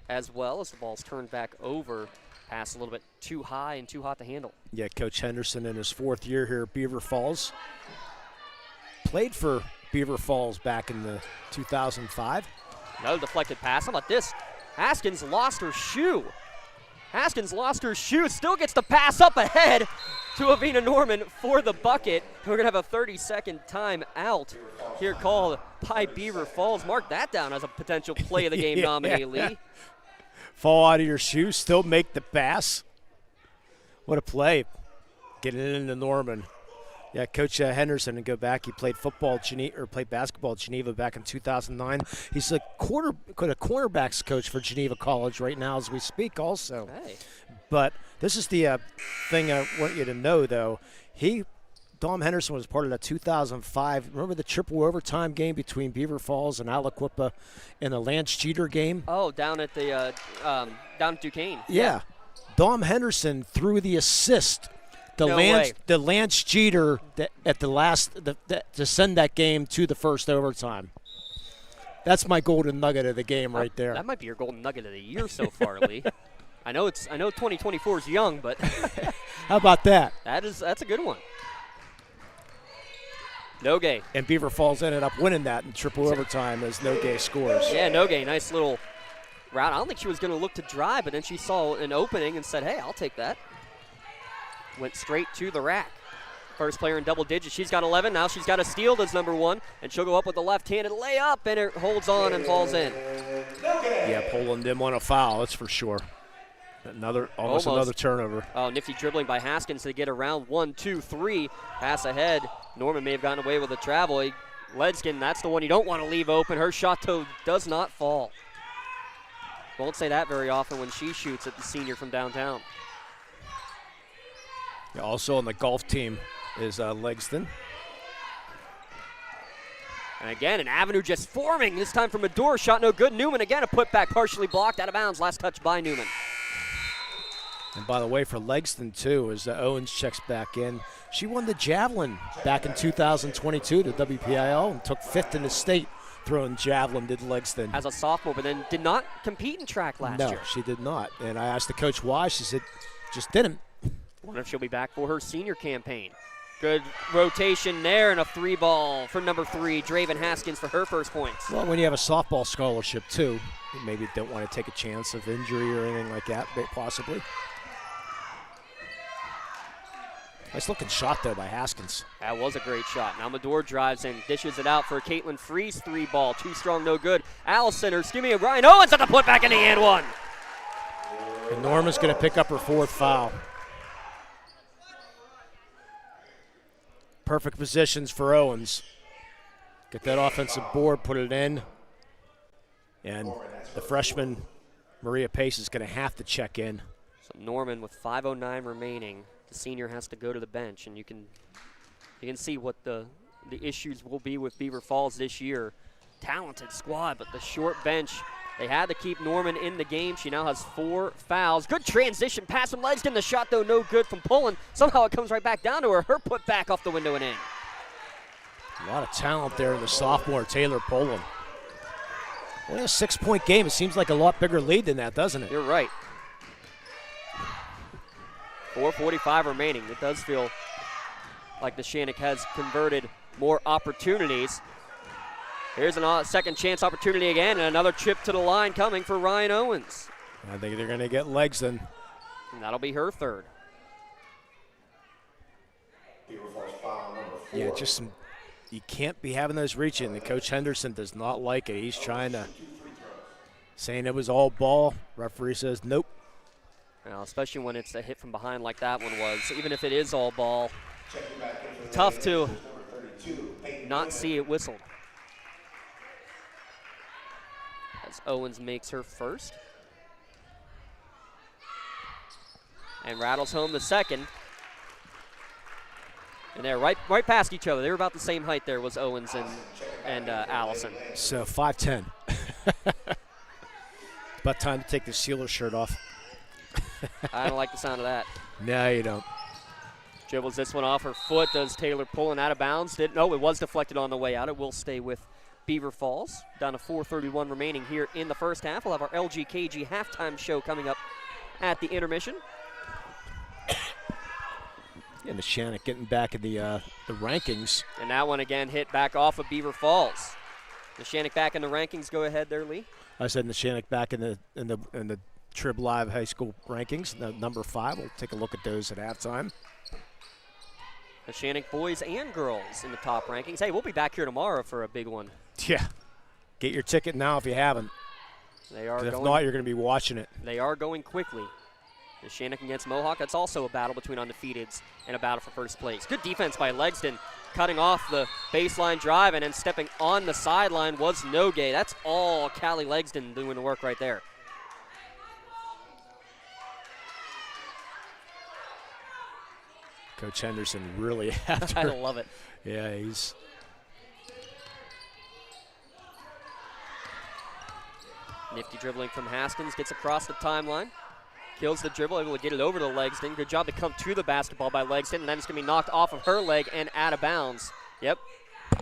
as well as the ball's turned back over. Pass a little bit too high and too hot to handle. Yeah, Coach Henderson in his 4th year here at Beaver Falls. Played for Beaver Falls back in the 2005. Another deflected pass. How about this? Haskins lost her shoe. Still gets the pass up ahead to Avina Norman for the bucket. We're going to have a 30-second timeout here called by Beaver Falls. Mark that down as a potential play of the game nominee, Lee. Fall out of your shoes, still make the pass. What a play. Getting it into Norman. Yeah, Coach Henderson, and go back, he played played basketball at Geneva back in 2009. He's a cornerbacks coach for Geneva College right now as we speak also. Hey. But this is the thing I want you to know, though. Dom Henderson was part of the 2005. Remember the triple overtime game between Beaver Falls and Aliquippa in the Lance Jeter game? Oh, down at the down at Duquesne. Yeah. Dom Henderson threw the assist. The Lance Jeter at the last to send that game to the first overtime. That's my golden nugget of the game right there. That might be your golden nugget of the year so far, Lee. I know 2024 is young, but how about that? That's a good one. Nogue. And Beaver Falls ended up winning that in triple overtime as Nogue scores. Yeah, Nogue, nice little route. I don't think she was going to look to drive, but then she saw an opening and said, hey, I'll take that. Went straight to the rack. First player in double digits. She's got 11. Now she's got a steal, does number 1. And she'll go up with a left-handed layup, and it holds on and falls in. Yeah, Poland didn't want a foul, that's for sure. Almost another turnover. Oh, nifty dribbling by Haskins to get around 1, 2, 3. Pass ahead. Norman may have gotten away with a travel. Ledskin, that's the one you don't want to leave open. Her shot does not fall. Won't say that very often when she shoots at the senior from downtown. Yeah, also on the golf team is Legston. And again, an avenue just forming. This time from Medor. Shot no good. Newman again, a putback partially blocked out of bounds. Last touch by Newman. And by the way, for Legston, too, as Owens checks back in, she won the javelin back in 2022 to WPIAL and took 5th in the state throwing javelin, did Legston. As a sophomore, but then did not compete in track last year. No, she did not. And I asked the coach why. She said, just didn't. Wonder if she'll be back for her senior campaign. Good rotation there, and a 3-ball for number 3, Draven Haskins for her first points. Well, when you have a softball scholarship, too, you maybe don't want to take a chance of injury or anything like that, possibly. Nice looking shot, though, by Haskins. That was a great shot. Now Medor drives in, dishes it out for Caitlin Freeze, 3-ball. Too strong, no good. Allison, Ryan Owens at the putback in the and one. And Norma's going to pick up her 4th foul. Perfect positions for Owens. Get that offensive board, put it in. And the freshman, Maria Pace, is going to have to check in. So Norman with 5:09 remaining. The senior has to go to the bench, and you can see what the issues will be with Beaver Falls this year. Talented squad, but the short bench, they had to keep Norman in the game. She now has 4 fouls. Good transition pass from Legston. The shot, though, no good from Pullen. Somehow it comes right back down to her. Her put back off the window and in. A lot of talent there in the sophomore, Taylor Pullen. Only a 6-point game. It seems like a lot bigger lead than that, doesn't it? You're right. 4:45 remaining. It does feel like Neshannock has converted more opportunities. Here's a second chance opportunity again, and another chip to the line coming for Ryan Owens. I think they're going to get legs then. And that'll be her third. Yeah, just some. You can't be having those reaching. The Coach Henderson does not like it. He's trying to, saying it was all ball. Referee says nope. Now, especially when it's a hit from behind like that one was. Even if it is all ball, tough to not see it whistled. As Owens makes her first. And rattles home the second. And they're right past each other. They were about the same height there was Owens and Allison. So 5'10". About time to take the Sealer shirt off. I don't like the sound of that. No, you don't. Dribbles this one off her foot. Does Taylor pulling out of bounds? No, it was deflected on the way out. It will stay with Beaver Falls. Down to 4:31 remaining here in the first half. We'll have our LGKG halftime show coming up at the intermission. And Neshannock getting back in the rankings. And that one again hit back off of Beaver Falls. Neshannock back in the rankings. Go ahead there, Lee. I said Neshannock back in the Trib Live High School rankings. Number 5. We'll take a look at those at halftime. Neshannock boys and girls in the top rankings. Hey, we'll be back here tomorrow for a big one. Yeah. Get your ticket now if you haven't. They are. If not, you're going to be watching it. They are going quickly. Neshannock against Mohawk. That's also a battle between undefeateds and a battle for first place. Good defense by Legston, cutting off the baseline drive and then stepping on the sideline was Noge. That's all Callie Legston doing the work right there. Coach Henderson really after. I love it. Yeah, he's. Nifty dribbling from Haskins, gets across the timeline. Kills the dribble, able to get it over to Legston. Good job to come to the basketball by Legston, and then it's going to be knocked off of her leg and out of bounds. Yep,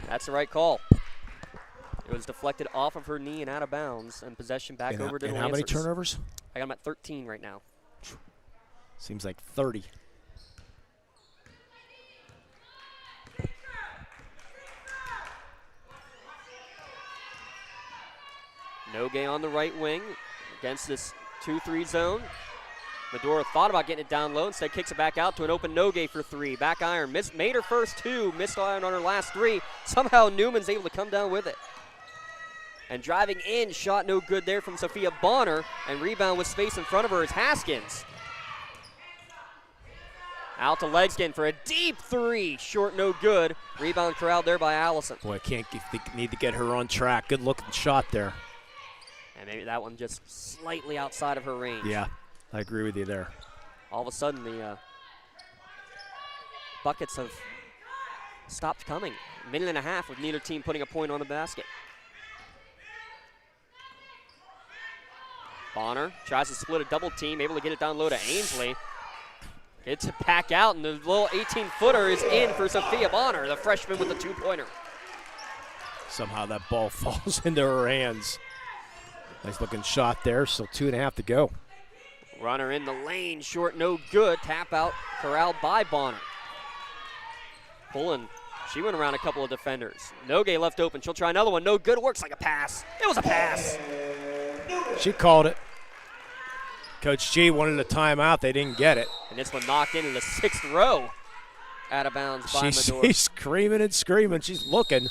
that's the right call. It was deflected off of her knee and out of bounds, and possession back over to the Lancers. How many turnovers? I got them at 13 right now. Seems like 30. Noge on the right wing against this 2-3 zone. Medora thought about getting it down low, instead kicks it back out to an open Noge for 3. Back iron, made her first 2, missed iron on her last 3. Somehow Newman's able to come down with it. And driving in, shot no good there from Sophia Bonner, and rebound with space in front of her is Haskins. Out to Legston for a deep 3, short no good. Rebound corralled there by Allison. Boy, they need to get her on track. Good looking shot there. And maybe that one just slightly outside of her range. Yeah, I agree with you there. All of a sudden, the buckets have stopped coming. A minute and a half with neither team putting a point on the basket. Bonner tries to split a double team, able to get it down low to Ainsley. It's a pack out, and the little 18-footer is in for Sophia Bonner, the freshman with the 2-pointer. Somehow that ball falls into her hands. Nice looking shot there, still 2.5 to go. Runner in the lane, short, no good. Tap out, corralled by Bonner. Pulling, she went around a couple of defenders. Noge left open, she'll try another one, no good, works like a pass. It was a pass. She called it. Coach G wanted a timeout, they didn't get it. And this one knocked into the 6th row. Out of bounds by Medora. She's screaming and screaming, she's looking.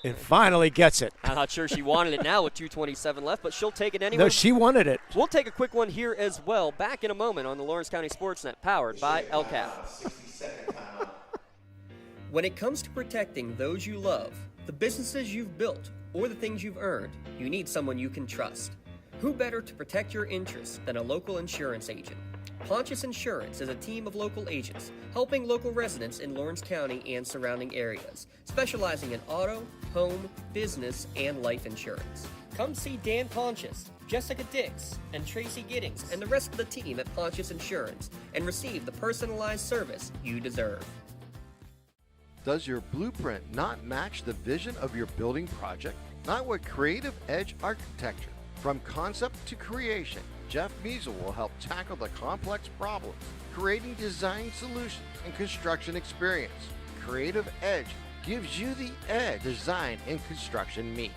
And finally gets it. I'm not sure she wanted it now with 2:27 left, but she'll take it anyway. No, she wanted it. We'll take a quick one here as well. Back in a moment on the Lawrence County SportsNet, powered by LCAP. When it comes to protecting those you love, the businesses you've built, or the things you've earned, you need someone you can trust. Who better to protect your interests than a local insurance agent? Pontius Insurance is a team of local agents helping local residents in Lawrence County and surrounding areas, specializing in auto, home, business, and life insurance. Come see Dan Pontius, Jessica Dix, and Tracy Giddings, and the rest of the team at Pontius Insurance, and receive the personalized service you deserve. Does your blueprint not match the vision of your building project? not with creative edge architecture. From concept to creation, Jeff Measle will help tackle the complex problems, creating design solutions and construction experience. Creative Edge gives you the edge design and construction meet.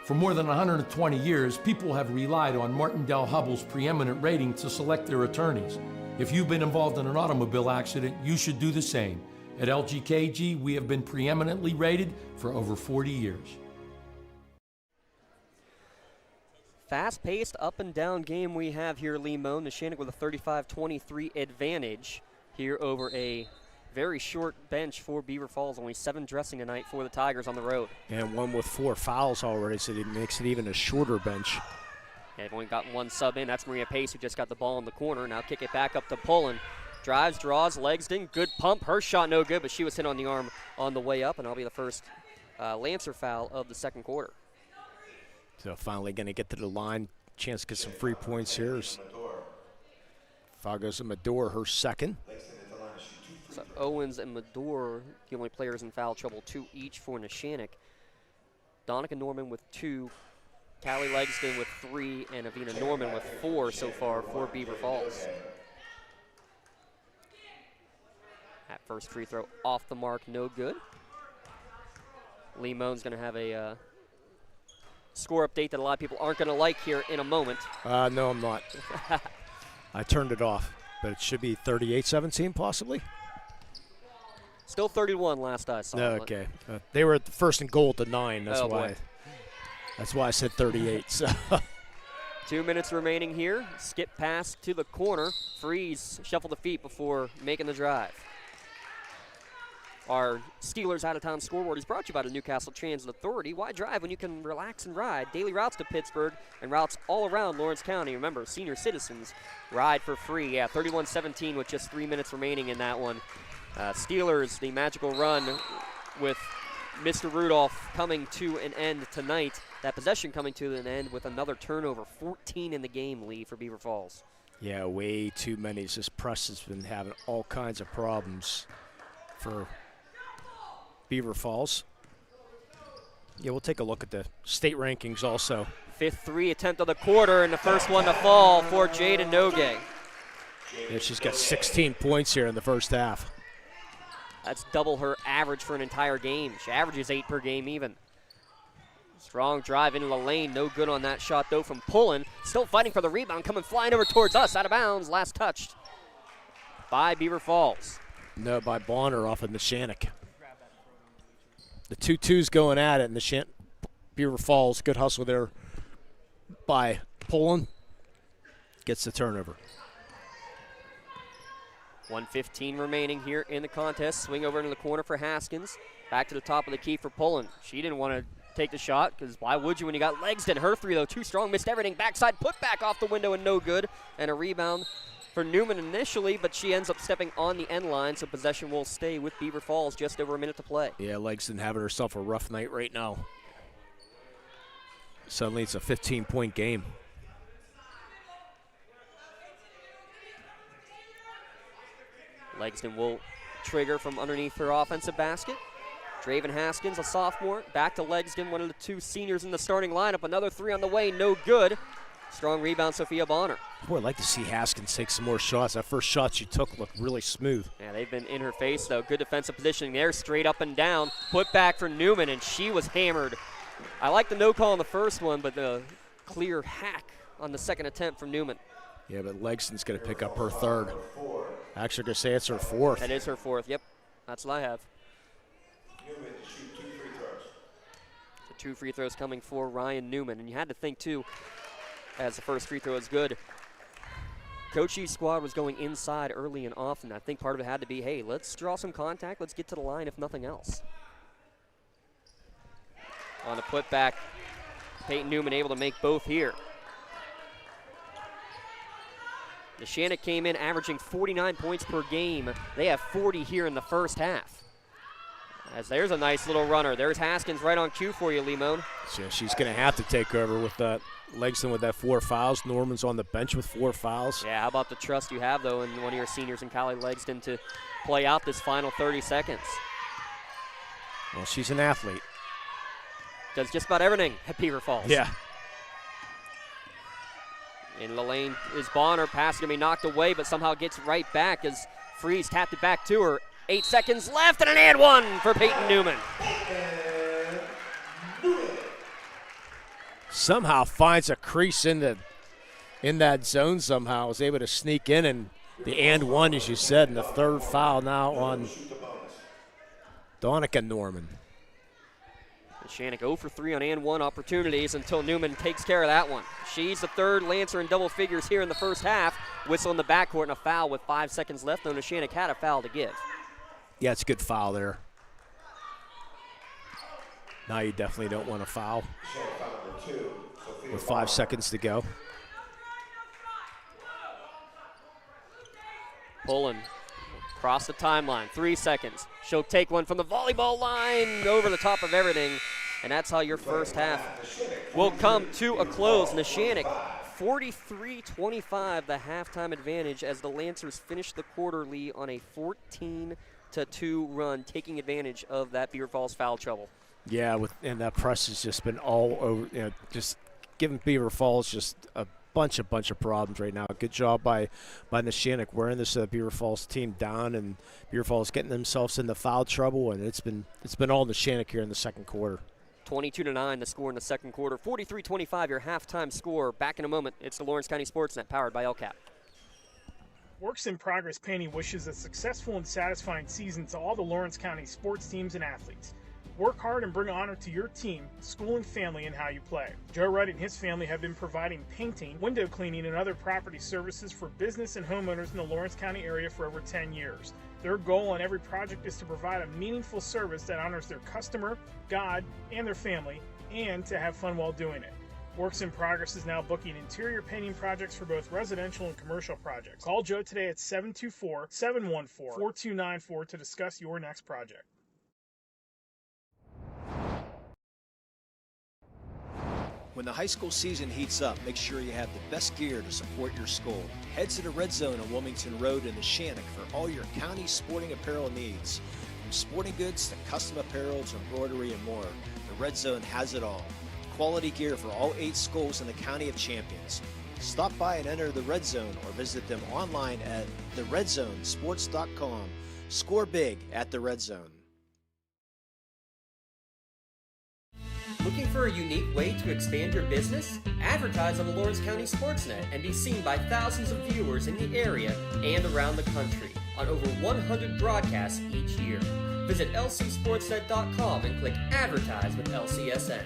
For more than 120 years, people have relied on Martindale Hubbell's preeminent rating to select their attorneys. If you've been involved in an automobile accident, you should do the same. At LGKG, we have been preeminently rated for over 40 years. Fast-paced, up-and-down game we have here, Limon. Neshannock with a 35-23 advantage here over a very short bench for Beaver Falls. Only 7 dressing tonight for the Tigers on the road. And one with 4 fouls already, so it makes it even a shorter bench. Yeah, they've only got 1 sub in. That's Maria Pace, who just got the ball in the corner. Now kick it back up to Pullen. Drives, draws, Legston. Good pump. Her shot no good, but she was hit on the arm on the way up, and that'll be the first Lancer foul of the second quarter. So finally going to get to the line. Chance to get some free points here. Foul goes to Medore, her second. So Owens and Medore, the only players in foul trouble, 2 each for Neshannock. Donica Norman with 2, Callie Legston with 3, and Avina Norman with 4 so far for Beaver Falls. That first free throw off the mark, no good. Lee Moan's going to have a score update that a lot of people aren't going to like here in a moment. No, I'm not. I turned it off, but it should be 38-17 possibly. Still 31 last I saw. Okay. They were at the first and goal at the 9. That's why. Boy. That's why I said 38. So 2 minutes remaining here. Skip pass to the corner. Freeze, shuffle the feet before making the drive. Our Steelers out-of-town scoreboard is brought to you by the Newcastle Transit Authority. Why drive when you can relax and ride? Daily routes to Pittsburgh and routes all around Lawrence County. Remember, senior citizens ride for free. Yeah, 31-17 with just 3 minutes remaining in that one. Steelers, the magical run with Mr. Rudolph coming to an end tonight. That possession coming to an end with another turnover. 14 in the game, Lee, for Beaver Falls. Yeah, way too many. This press has been having all kinds of problems for Beaver Falls. Yeah, we'll take a look at the state rankings also. 5th 3 attempt of the quarter, and the first one to fall for Jaden Nogue. Yeah, she's got 16 points here in the first half. That's double her average for an entire game. She averages 8 per game even. Strong drive into the lane. No good on that shot, though, from Pullen. Still fighting for the rebound, coming flying over towards us. Out of bounds. Last touched by Beaver Falls. No, by Bonner off of Neshannock. The 2-2s going at it, and Beaver Falls, good hustle there by Pullen. Gets the turnover. 1:15 remaining here in the contest. Swing over into the corner for Haskins. Back to the top of the key for Pullen. She didn't want to take the shot, because why would you when you got Legston? Her 3, though, too strong. Missed everything. Backside put back off the window and no good. And a rebound for Newman initially, but she ends up stepping on the end line, so possession will stay with Beaver Falls. Just over a minute to play. Yeah, Legston having herself a rough night right now. Suddenly it's a 15-point game. Legston will trigger from underneath her offensive basket. Draven Haskins, a sophomore, back to Legston, one of the 2 seniors in the starting lineup. Another 3 on the way, no good. Strong rebound, Sophia Bonner. Boy, I'd like to see Haskins take some more shots. That first shot she took looked really smooth. Yeah, they've been in her face, though. Good defensive positioning there, straight up and down. Put back for Newman, and she was hammered. I like the no call on the first one, but the clear hack on the second attempt from Newman. Yeah, but Legston's going to pick up her 3rd. Actually, going to say it's her 4th. That is her 4th, yep. That's what I have. Newman to shoot 2 free throws. So 2 free throws coming for Ryan Newman. And you had to think, too, as the first free throw is good, Coach E's squad was going inside early and often. I think part of it had to be, hey, let's draw some contact. Let's get to the line, if nothing else. On the putback, Peyton Newman able to make both here. Neshannock came in averaging 49 points per game. They have 40 here in the first half. As there's a nice little runner. There's Haskins right on cue for you, Limon. So she's going to have to take over with that. Legston with that 4 fouls. Norman's on the bench with 4 fouls. Yeah, how about the trust you have, though, in one of your seniors in Callie Legston to play out this final 30 seconds? Well, she's an athlete. does just about everything at Beaver Falls. Yeah. In the lane is Bonner. Pass going to be knocked away, but somehow gets right back as Freeze tapped it back to her. 8 seconds left, and an and one for Peyton Newman. Somehow finds a crease in that zone somehow. Was able to sneak in, and the and one, as you said, and the third foul now on Donica Norman. Neshannock 0 for 3 on and one opportunities until Newman takes care of that one. She's the third Lancer in double figures here in the first half. Whistle in the backcourt and a foul with 5 seconds left, though Neshannock had a foul to give. Yeah, it's a good foul there. Now you definitely don't want to foul with 5 seconds to go. Pulling across the timeline, 3 seconds. She'll take one from the volleyball line over the top of everything, and that's how your first half will come to a close. Neshannock 43-25, the halftime advantage as the Lancers finish the quarter lead on a 14-2 run, taking advantage of that Beaver Falls foul trouble. Yeah, and that press has just been all over, just giving Beaver Falls just a bunch of problems right now. Good job by Neshannock wearing this Beaver Falls team down, and Beaver Falls getting themselves into foul trouble, and it's been all Neshannock here in the second quarter. 22-9 the score in the second quarter. 43-25 your halftime score. Back in a moment. It's the Lawrence County SportsNet powered by LCAP. Works in Progress Painting wishes a successful and satisfying season to all the Lawrence County sports teams and athletes. Work hard and bring honor to your team, school, and family in how you play. Joe Wright and his family have been providing painting, window cleaning, and other property services for business and homeowners in the Lawrence County area for over 10 years. Their goal on every project is to provide a meaningful service that honors their customer, God, and their family, and to have fun while doing it. Works in Progress is now booking interior painting projects for both residential and commercial projects. Call Joe today at 724-714-4294 to discuss your next project. When the high school season heats up, make sure you have the best gear to support your school. Head to the Red Zone on Wilmington Road in Neshannock for all your county sporting apparel needs. From sporting goods to custom apparel to embroidery and more, the Red Zone has it all. Quality gear for all 8 schools in the County of Champions. Stop by and enter the Red Zone or visit them online at theredzonesports.com. Score big at the Red Zone. Looking for a unique way to expand your business? Advertise on the Lawrence County SportsNet and be seen by thousands of viewers in the area and around the country on over 100 broadcasts each year. Visit lcsportsnet.com and click Advertise with LCSN.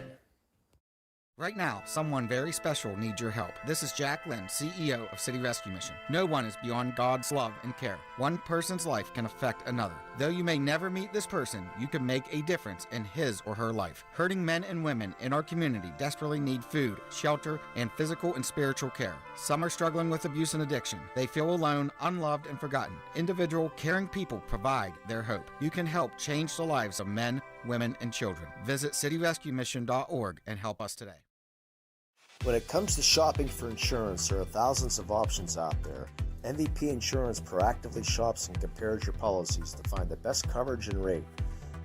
Right now, someone very special needs your help. This is Jack Lynn, CEO of City Rescue Mission. No one is beyond God's love and care. One person's life can affect another. Though you may never meet this person, you can make a difference in his or her life. Hurting men and women in our community desperately need food, shelter, and physical and spiritual care. Some are struggling with abuse and addiction. They feel alone, unloved, and forgotten. Individual, caring people provide their hope. You can help change the lives of men, women, and children. Visit cityrescuemission.org and help us today. When it comes to shopping for insurance, there are thousands of options out there. MVP Insurance proactively shops and compares your policies to find the best coverage and rate.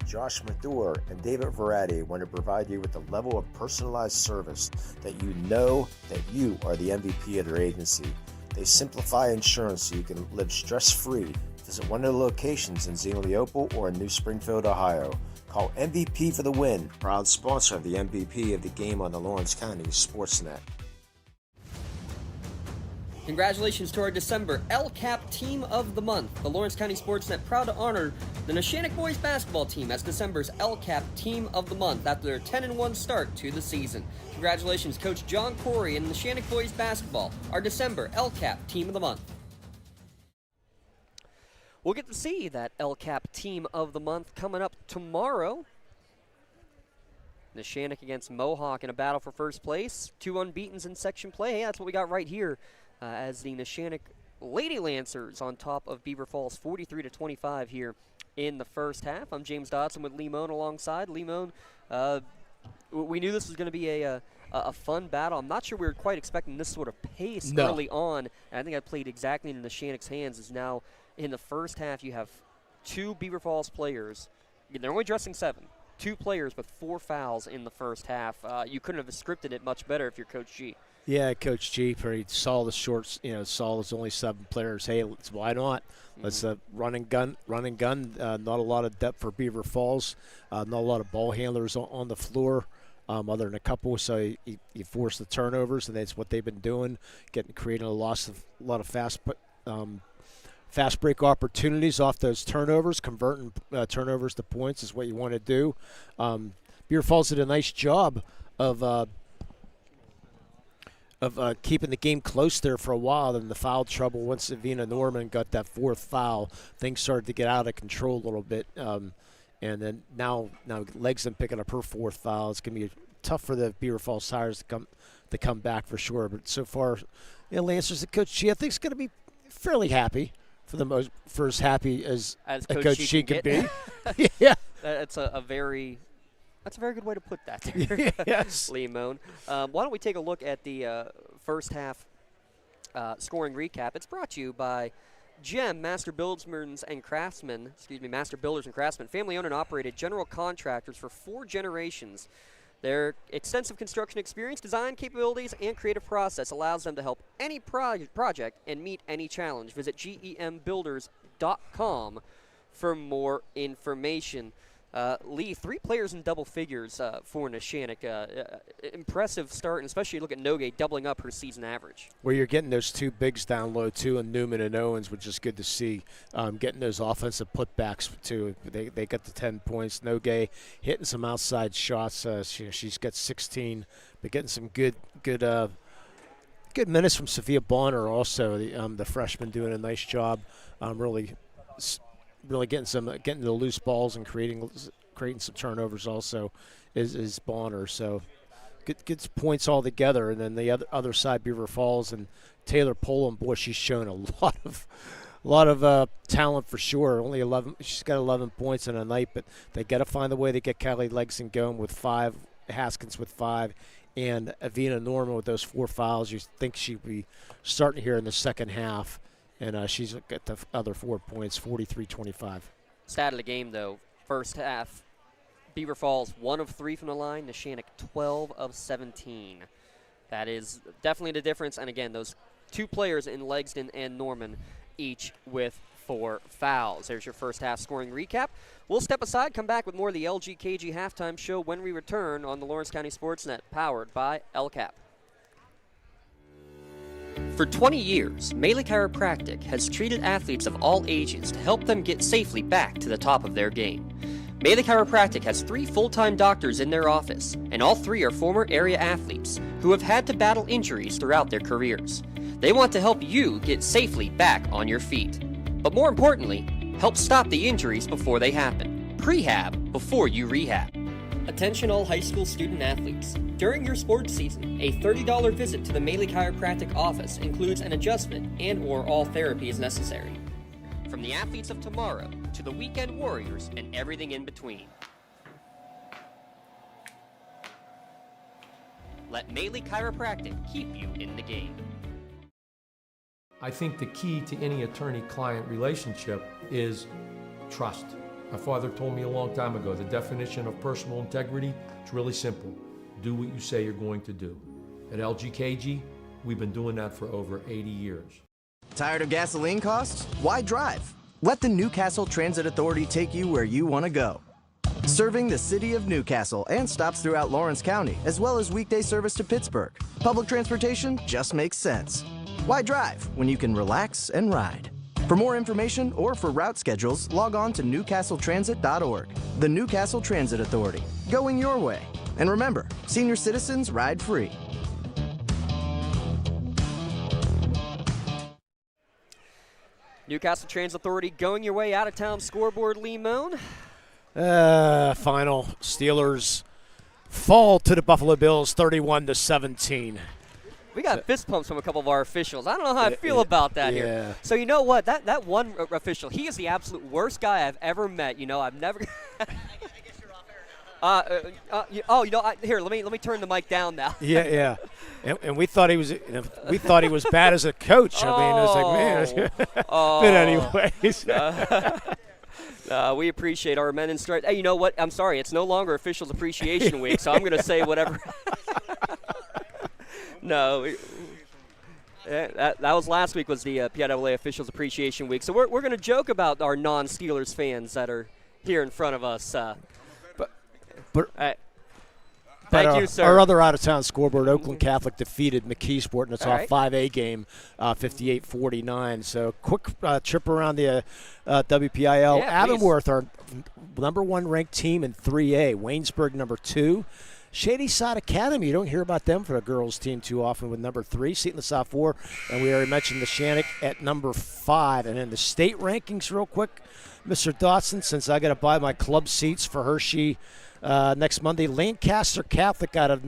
Josh Mathur and David Verratti want to provide you with the level of personalized service that you know that you are the MVP of their agency. They simplify insurance so you can live stress-free. Visit one of the locations in Xenia Leopold or in New Springfield, Ohio. Call MVP for the win. Proud sponsor of the MVP of the game on the Lawrence County SportsNet. Congratulations to our December LCAP Team of the Month. The Lawrence County SportsNet proud to honor the Neshannock boys basketball team as December's LCAP Team of the Month after their 10-1 start to the season. Congratulations, Coach John Corey and Neshannock boys basketball, our December LCAP Team of the Month. We'll get to see that LCAP Team of the Month coming up tomorrow. Neshannock against Mohawk in a battle for first place. 2 unbeatens in section play. Hey, that's what we got right here as the Neshannock Lady Lancers on top of Beaver Falls 43-25 here in the first half. I'm James Dodson with Lee Moan alongside. Lee Moan, we knew this was going to be a fun battle. I'm not sure we were quite expecting this sort of pace early on. And I think I played exactly in Neshannock's hands is now in the first half, you have 2 Beaver Falls players. They're only dressing 7. 2 players with 4 fouls in the first half. You couldn't have scripted it much better if you're Coach G. Yeah, Coach G pretty saw the shorts. Saw there's only 7 players. Hey, why not? Let's run and gun. Not a lot of depth for Beaver Falls. Not a lot of ball handlers on the floor, other than a couple. So you force the turnovers, and that's what they've been doing, creating a lot of fast break opportunities off those turnovers. Converting turnovers to points is what you want to do. Beaver Falls did a nice job of keeping the game close there for a while. Then the foul trouble, once Avina Norman got that 4th foul, things started to get out of control a little bit. And then now Legson picking up her 4th foul. It's going to be tough for the Beaver Falls Tigers to come back for sure. But so far, Lancers, the Coach G, I think, is going to be fairly happy, for as happy as a Coach G can be. Yeah. That's a very good way to put that there. Yes. Lee Moan. Why don't we take a look at the first half scoring recap? It's brought to you by GEM Master Builders and Craftsmen, family owned and operated general contractors for 4 generations. Their extensive construction experience, design capabilities, and creative process allows them to help any project and meet any challenge. Visit gembuilders.com for more information. Lee, 3 players in double figures for Neshannock. Impressive start, and especially look at Nogue doubling up her season average. Well, you're getting those 2 bigs down low, too, and Newman and Owens, which is good to see. Getting those offensive putbacks, too. They got the 10 points. Nogue hitting some outside shots. She's got 16, but getting some good minutes from Sophia Bonner also. The freshman doing a nice job. Really getting the loose balls and creating some turnovers also is Bonner. So good points all together. And then the other side, Beaver Falls and Taylor Poland, boy, she's shown a lot of talent for sure. Only 11. She's got 11 points in a night, but they got to find a way to get Callie Legson going with 5, Haskins with 5, and Avina Norman with those 4 fouls. You think she'd be starting here in the second half. And she's got the other 4 points, 43-25. Stat of the game, though, first half, Beaver Falls 1 of 3 from the line, Neshannock 12 of 17. That is definitely the difference. And, again, those 2 players in Legston and Norman, each with 4 fouls. There's your first half scoring recap. We'll step aside, come back with more of the LGKG halftime show when we return on the Lawrence County SportsNet, powered by LCAP. For 20 years, Melee Chiropractic has treated athletes of all ages to help them get safely back to the top of their game. Melee Chiropractic has 3 full-time doctors in their office, and all 3 are former area athletes who have had to battle injuries throughout their careers. They want to help you get safely back on your feet. But more importantly, help stop the injuries before they happen. Prehab before you rehab. Attention all high school student athletes. During your sports season, a $30 visit to the Melee Chiropractic office includes an adjustment and/or all therapy is necessary. From the athletes of tomorrow to the weekend warriors and everything in between. Let Melee Chiropractic keep you in the game. I think the key to any attorney-client relationship is trust. My father told me a long time ago, the definition of personal integrity is really simple. Do what you say you're going to do. At LGKG, we've been doing that for over 80 years. Tired of gasoline costs? Why drive? Let the Newcastle Transit Authority take you where you want to go. Serving the city of Newcastle and stops throughout Lawrence County, as well as weekday service to Pittsburgh. Public transportation just makes sense. Why drive when you can relax and ride? For more information or for route schedules, log on to newcastletransit.org. The Newcastle Transit Authority, going your way. And remember, senior citizens ride free. Newcastle Transit Authority going your way out of town scoreboard, Lee Moan. Final Steelers fall to the Buffalo Bills 31-17. We got fist pumps from a couple of our officials. I don't know how I feel about that here. So you know what? That one official, he is the absolute worst guy I've ever met. You know, I've never. I guess you're off air now. Here, let me turn the mic down now. Yeah. And we thought he was bad as a coach. I mean, it was like, man. But anyways. We appreciate our men in stripes. Hey, you know what? I'm sorry. It's no longer Officials Appreciation Week, so I'm going to say whatever. No. That was last week was the PIAA Officials Appreciation Week. So we're going to joke about our non-Steelers fans that are here in front of us. Thank you, sir. Our other out-of-town scoreboard, Oakland Catholic defeated McKeesport in a top 5A game, 58-49. So quick trip around the WPIAL. Yeah, Avonworth, our number 1 ranked team in 3A. Waynesburg, number 2. Shadyside Academy, you don't hear about them for a girls team too often with number 3. Seton the South 4, and we already mentioned Neshannock at number 5. And in the state rankings real quick, Mr. Dotson, since I got to buy my club seats for Hershey next Monday, Lancaster Catholic out of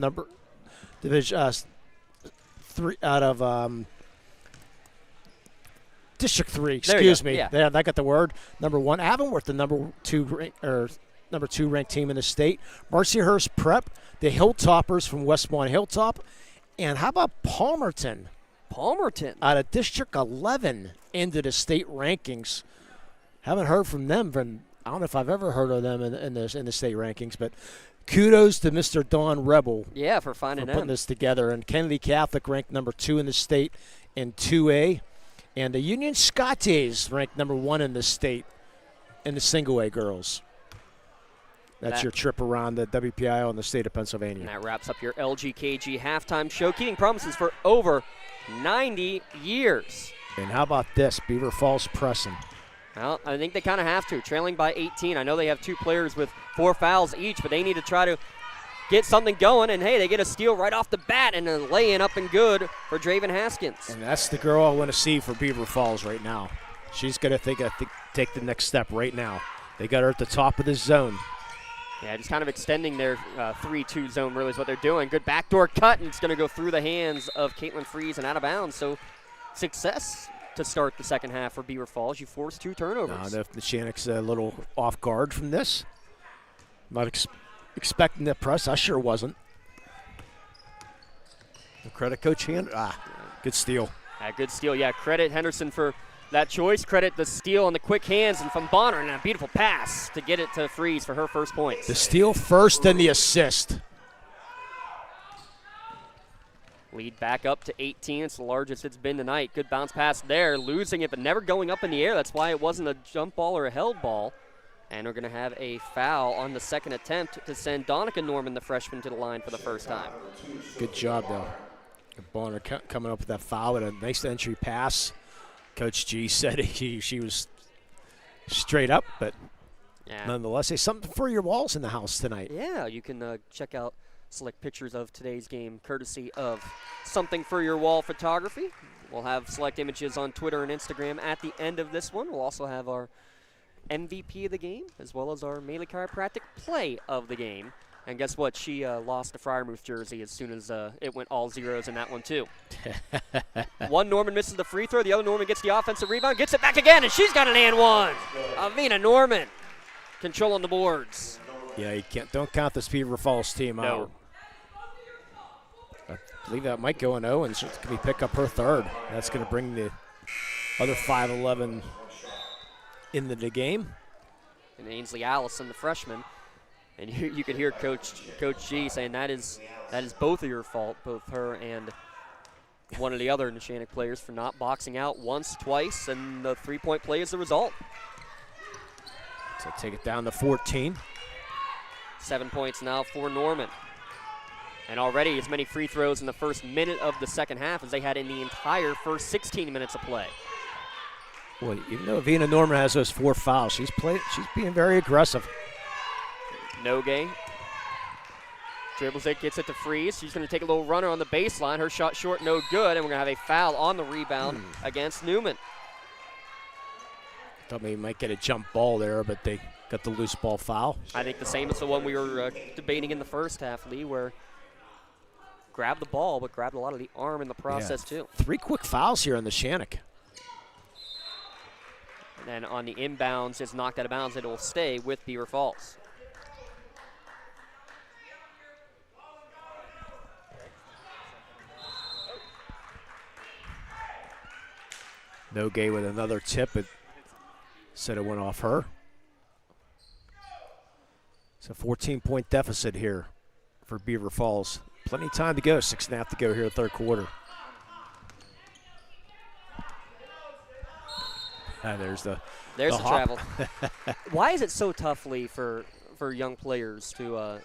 District 3. Excuse me. Yeah. I got the word. Number 1. Avonworth, the number 2 ranked team in the state. Marcyhurst Prep, the Hilltoppers from Westmont Hilltop, and how about Palmerton? Out of District 11 into the state rankings. Haven't heard from them. I don't know if I've ever heard of them in the state rankings, but kudos to Mr. Don Rebel. Yeah, for finding putting this together. And Kennedy Catholic ranked number 2 in the state in 2A, and the Union Scottes ranked number 1 in the state in the single A girls. That's your trip around the WPIAL in the state of Pennsylvania. And that wraps up your LGKG halftime show, keeping promises for over 90 years. And how about this, Beaver Falls pressing? Well, I think they kind of have to, trailing by 18. I know they have 2 players with 4 fouls each, but they need to try to get something going. And, hey, they get a steal right off the bat and a lay-in up and good for Draven Haskins. And that's the girl I want to see for Beaver Falls right now. She's going to take the next step right now. They got her at the top of the zone. Yeah, just kind of extending their 3-2 zone really is what they're doing. Good backdoor cut, and it's going to go through the hands of Caitlin Freeze and out of bounds. So success to start the second half for Beaver Falls. You forced 2 turnovers. I don't know if Neshannock's a little off guard from this. Not expecting the press. I sure wasn't. The credit Coach good steal. Good steal. Yeah, credit Henderson for that choice. Credit the steal and the quick hands, and from Bonner, and a beautiful pass to get it to Freeze for her first points. The steal first and the assist. Lead back up to 18. It's the largest it's been tonight. Good bounce pass there. Losing it, but never going up in the air. That's why it wasn't a jump ball or a held ball. And we're going to have a foul on the second attempt to send Donica Norman, the freshman, to the line for the first time. Good job, though. Bonner coming up with that foul and a nice entry pass. Coach G said she was straight up, but nonetheless, hey, something for your walls in the house tonight. Yeah, you can check out select pictures of today's game courtesy of Something for Your Wall Photography. We'll have select images on Twitter and Instagram at the end of this one. We'll also have our MVP of the game as well as our Melee Chiropractic play of the game. And guess what? She lost the Friarmouth jersey as soon as it went all zeros in that one, too. One Norman misses the free throw. The other Norman gets the offensive rebound, gets it back again, and she's got an and one. Avina Norman controlling the boards. Yeah, don't count this Beaver Falls team out. I believe that might go in 0, and she's going to pick up her third. That's going to bring the other 5'11" into the game. And Ainsley Allison, the freshman. And you could hear Coach G saying that is both of your fault, both her and one of the other Neshannock players, for not boxing out once, twice, and the 3-point play is the result. So take it down to 14. 7 points now for Norman. And already as many free throws in the first minute of the second half as they had in the entire first 16 minutes of play. Well, even though Avina Norman has those 4 fouls, she's being very aggressive. Nogue dribbles it, gets it to Freeze. She's going to take a little runner on the baseline. Her shot short, no good, and we're going to have a foul on the rebound against Newman. Thought maybe might get a jump ball there, but they got the loose ball foul. I think the same as the one we were debating in the first half, Lee, where grabbed the ball, but grabbed a lot of the arm in the process, too. 3 quick fouls here on the Neshannock. And then on the inbounds, it's knocked out of bounds. It will stay with Beaver Falls. Nogue with another tip. It said it went off her. It's a 14-point deficit here for Beaver Falls. Plenty of time to go, 6.5 to go here in the third quarter. There's the travel. Why is it so tough, Lee, for young players to,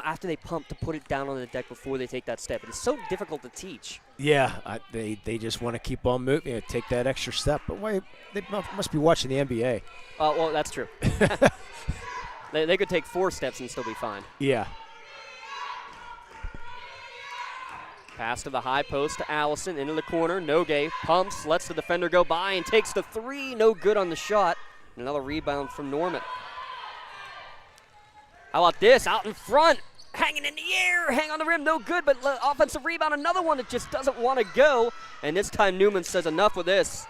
after they pump, to put it down on the deck before they take that step? It is so difficult to teach. Yeah, they just want to keep on moving and take that extra step. But why? They must be watching the NBA. Well, that's true. They could take 4 steps and still be fine. Yeah. Pass to the high post to Allison, into the corner. Nogue pumps, lets the defender go by, and takes the 3. No good on the shot. Another rebound from Norman. How about this? Out in front, hanging in the air, hang on the rim, no good, but offensive rebound. Another one that just doesn't want to go. And this time Newman says enough with this.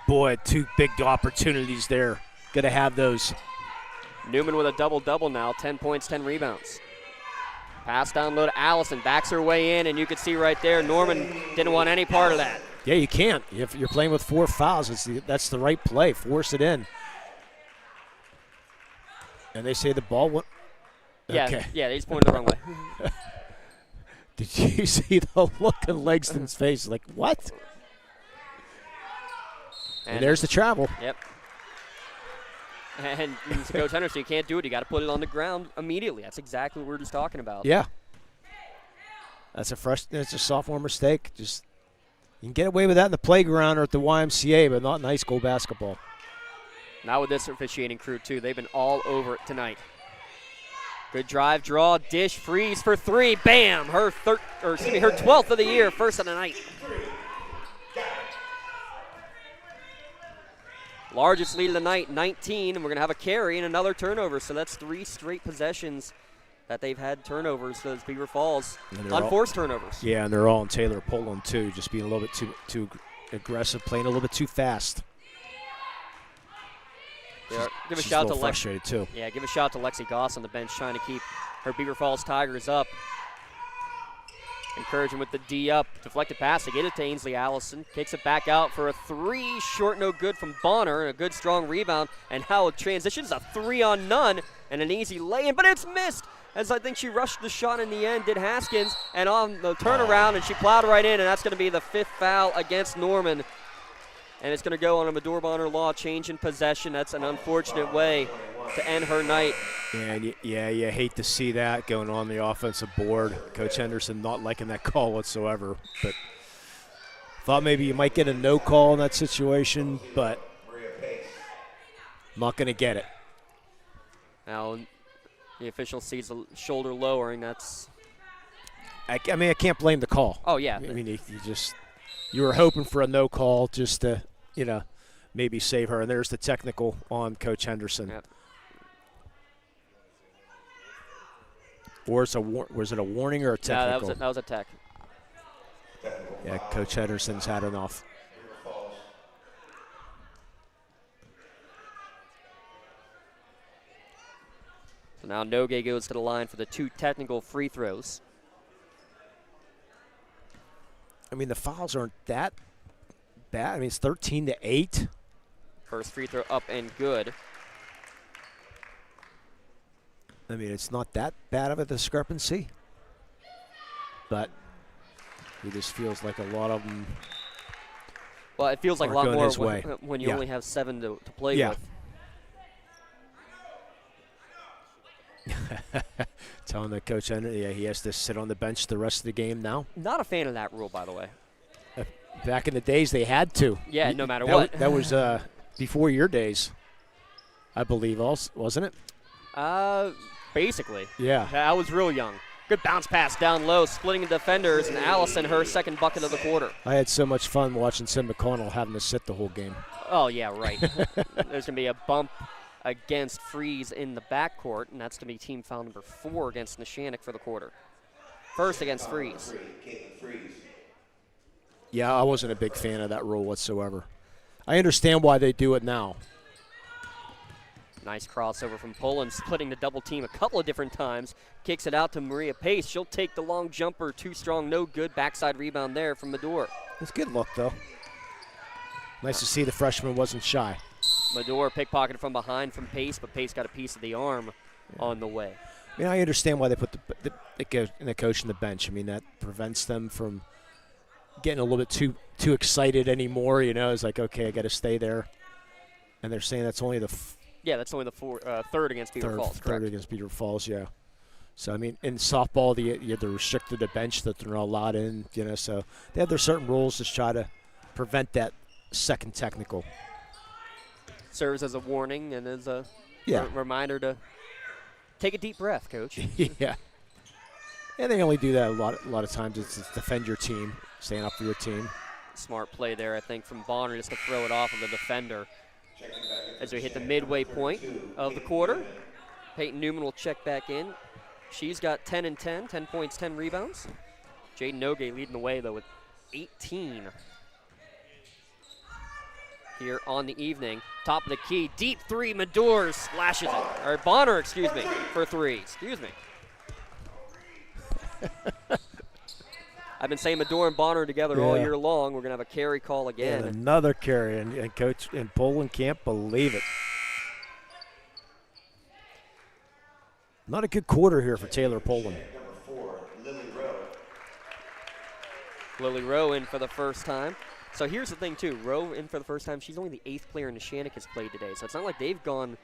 Boy, 2 big opportunities there. Got to have those. Newman with a double-double now, 10 points, 10 rebounds. Pass down low to Allison, backs her way in, and you can see right there Norman didn't want any part of that. Yeah, you can't. If you're playing with 4 fouls, that's the right play. Force it in. And they say the ball went. Yeah, okay. Yeah, they just pointed the wrong way. Did you see the look on Langston's face? Like, what? And there's the travel. Yep. And Coach Henderson, you can't do it. You got to put it on the ground immediately. That's exactly what we're just talking about. Yeah. That's a sophomore mistake. Just you can get away with that in the playground or at the YMCA, but not in high school basketball. Not with this officiating crew too. They've been all over it tonight. Good drive, draw, dish, freeze for 3. Bam! Her 12th of the year, first of the night. Largest lead of the night, 19, and we're going to have a carry and another turnover. So that's 3 straight possessions that they've had turnovers, those Beaver Falls, unforced turnovers. Yeah, and they're all in Taylor Poland, too, just being a little bit too aggressive, playing a little bit too fast. Give a shout to frustrated, too. Yeah, give a shout to Lexi Goss on the bench trying to keep her Beaver Falls Tigers up. Encouraging with the D up. Deflected pass to get it to Ainsley Allison. Kicks it back out for a 3. Short, no good from Bonner. And a good, strong rebound. And how it transitions, a 3-on-none. And an easy lay-in, but it's missed. As I think she rushed the shot in the end, did Haskins. And on the turnaround, and she plowed right in. And that's going to be the 5th foul against Norman. And it's going to go on a Medore Bonner law change in possession. That's an unfortunate way to end her night. Yeah, you hate to see that going on the offensive board. Coach Henderson not liking that call whatsoever. But thought maybe you might get a no call in that situation, but not going to get it. Now the official sees the shoulder lowering. That's. I can't blame the call. Oh yeah. I mean, you were hoping for a no call just to, maybe save her. And there's the technical on Coach Henderson. Yep. Or was it a warning or a technical? No, that was a tech. Yeah, Coach Henderson's had enough. So now Nogue goes to the line for the 2 technical free throws. I mean, the fouls aren't that bad. I mean, it's 13-8. First free throw up and good. I mean, it's not that bad of a discrepancy. But it just feels like a lot of them. Well, it feels like a lot more when you yeah. only have 7 to play yeah. with. Telling the coach he has to sit on the bench the rest of the game now. Not a fan of that rule, by the way. Back in the days, they had to. Yeah, no matter what. That was before your days, I believe, also, wasn't it? Basically. Yeah. I was real young. Good bounce pass down low, splitting the defenders, and Allison, her 2nd bucket of the quarter. I had so much fun watching Sim McConnell having to sit the whole game. Oh, yeah, right. There's going to be a bump against Freeze in the backcourt, and that's going to be team foul number 4 against Neshannock for the quarter. First against Freeze. Yeah, I wasn't a big fan of that rule whatsoever. I understand why they do it now. Nice crossover from Poland, splitting the double team a couple of different times. Kicks it out to Maria Pace. She'll take the long jumper. Too strong, no good. Backside rebound there from Medore. It's a good look, though. Nice to see the freshman wasn't shy. Medore pickpocketed from behind from Pace, but Pace got a piece of the arm on the way. I mean, I understand why they put the coach on the bench. I mean, that prevents them from getting a little bit too excited anymore. It's like, okay, I got to stay there. And they're saying that's only that's only the third against Beaver Falls, correct? Third against Beaver Falls, yeah. So, I mean, in softball, they're restricted to bench that they're not allowed in, so they have their certain rules to try to prevent that second technical. Serves as a warning and as a reminder to take a deep breath, Coach. Yeah. And they only do that a lot of times. It's defend your team, stand up for your team. Smart play there, I think, from Bonner just to throw it off of the defender. As we hit the midway point of the quarter, Peyton Newman will check back in. She's got 10 and 10 points, 10 rebounds. Jaden Nogue leading the way, though, with 18 here on the evening. Top of the key, deep three, Mador slashes it. Or Bonner, excuse me, for three. Excuse me. I've been saying Mador and Bonner together all year long. We're going to have a carry call again. And another carry, and Coach and Poland can't believe it. Not a good quarter here for Taylor Poland. Lily Rowe in for the first time. So here's the thing, too. Rowe in for the first time. She's only the 8th player Neshannock has played today. So it's not like they've gone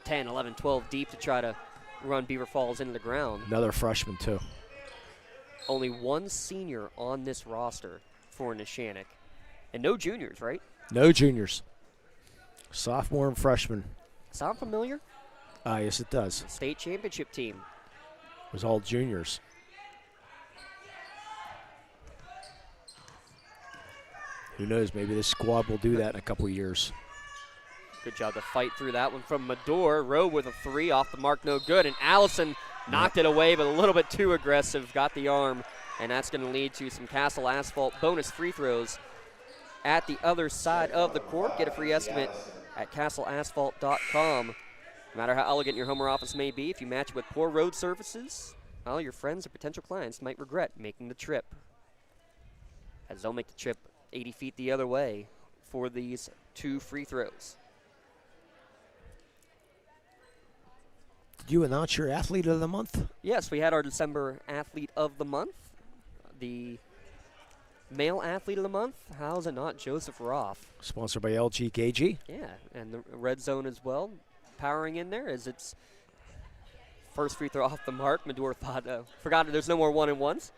10, 11, 12 deep to try to run Beaver Falls into the ground. Another freshman, too. Only one senior on this roster for Neshannock. And no juniors, right? No juniors. Sophomore and freshman. Sound familiar? Yes, it does. State championship team. It was all juniors. Who knows? Maybe this squad will do that in a couple of years. Good job to fight through that one from Mador. Rowe with a three off the mark, no good. And Allison knocked it away, but a little bit too aggressive. Got the arm, and that's going to lead to some Castle Asphalt bonus free throws at the other side of the court. Get a free estimate at castleasphalt.com. No matter how elegant your home or office may be, if you match it with poor road surfaces, well, your friends or potential clients might regret making the trip, as they'll make the trip 80 feet the other way for these two free throws. Did you announce your Athlete of the Month? Yes, we had our December Athlete of the Month. The male Athlete of the Month, how is it not Joseph Roth? Sponsored by LG KG. Yeah, and the Red Zone as well, powering in there as it's first free throw off the mark. Mador thought, forgot there's no more one-and-ones.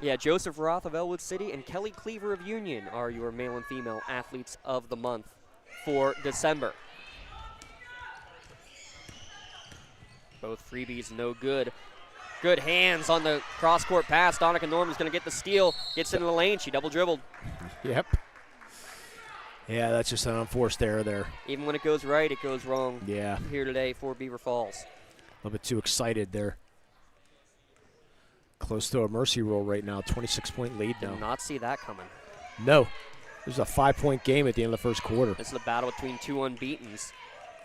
Yeah, Joseph Roth of Elwood City and Kelly Cleaver of Union are your male and female Athletes of the Month for December. Both freebies no good. Good hands on the cross-court pass. Donica Norman's going to get the steal. Gets into the lane. She double-dribbled. Yep. Yeah, that's just an unforced error there. Even when it goes right, it goes wrong. Yeah. Here today for Beaver Falls. A little bit too excited there. Close to a mercy roll right now. 26-point lead now. Did not see that coming. No. This is a 5-point game at the end of the first quarter. This is a battle between two unbeatens.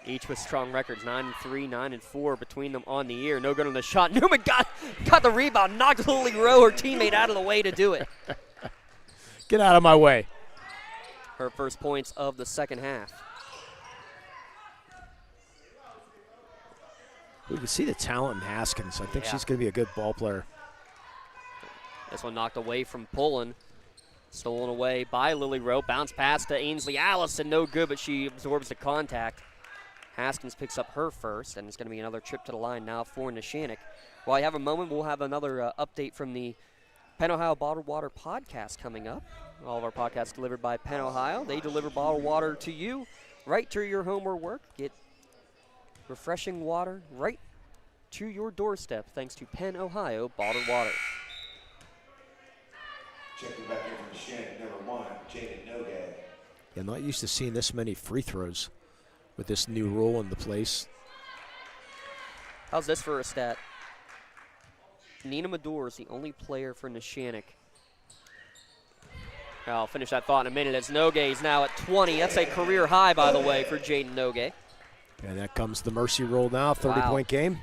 Each with strong records, 9-3, 9-4 between them on the year. No good on the shot. Newman got the rebound, knocked Lily Rowe, her teammate, out of the way to do it. Get out of my way. Her first points of the second half. We can see the talent in Haskins. I think she's going to be a good ball player. This one knocked away from Pullen. Stolen away by Lily Rowe. Bounce pass to Ainsley Allison. No good, but she absorbs the contact. Haskins picks up her first, and it's going to be another trip to the line now for Neshannock. While you have a moment, we'll have another update from the Penn Ohio Bottled Water podcast coming up. All of our podcasts delivered by Penn Ohio. They deliver bottled water to you right to your home or work. Get refreshing water right to your doorstep thanks to Penn Ohio Bottled Water. Checking back in from Neshannock, number 1, Jaden Nogue. Yeah, not used to seeing this many free throws with this new rule in the place. How's this for a stat? Nina Mador is the only player for Neshannock. I'll finish that thought in a minute as Nogue is now at 20. That's a career high, by the way, for Jaden Nogue. And that comes the mercy roll now, 30-point game.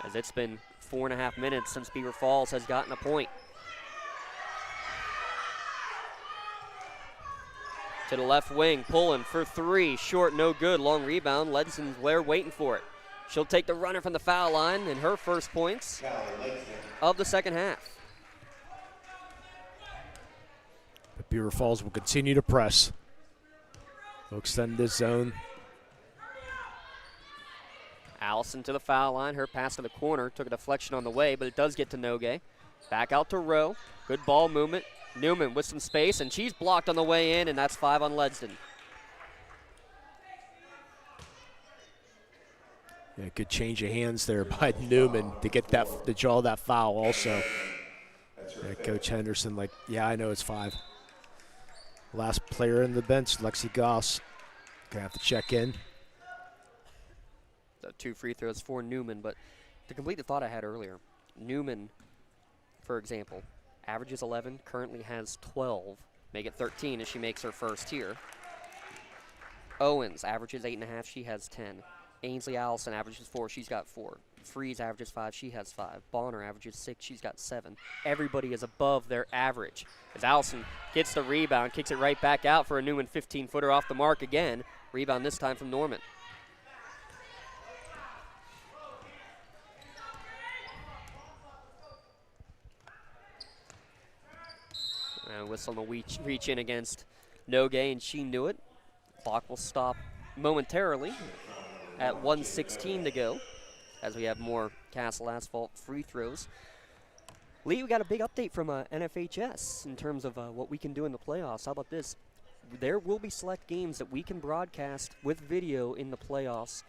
As it's been 4.5 minutes since Beaver Falls has gotten a point. To the left wing, pulling for three. Short, no good. Long rebound. Ledson's there waiting for it. She'll take the runner from the foul line and her first points of the second half. But Beaver Falls will continue to press. They'll extend this zone. Allison to the foul line. Her pass to the corner. Took a deflection on the way, but it does get to Nogue. Back out to Rowe. Good ball movement. Newman with some space, and she's blocked on the way in, and that's 5 on Ledsden. Yeah, good change of hands there by Newman to get that, to draw that foul also. Yeah, Coach Henderson, like, yeah, I know it's 5. Last player in the bench, Lexi Goss. Gonna have to check in. The 2 free throws for Newman, but to complete the thought I had earlier, Newman, for example, averages 11, currently has 12. Make it 13 as she makes her first here. Owens averages 8.5, she has 10. Ainsley Allison averages 4, she's got 4. Freeze averages 5, she has 5. Bonner averages 6, she's got 7. Everybody is above their average. As Allison gets the rebound, kicks it right back out for a Newman 15-footer off the mark again. Rebound this time from Norman. Whistle on the reach in against Nogue, and she knew it. Clock will stop momentarily at 1:16 to go as we have more Castle Asphalt free throws. Lee, we got a big update from NFHS in terms of what we can do in the playoffs. How about this? There will be select games that we can broadcast with video in the playoffs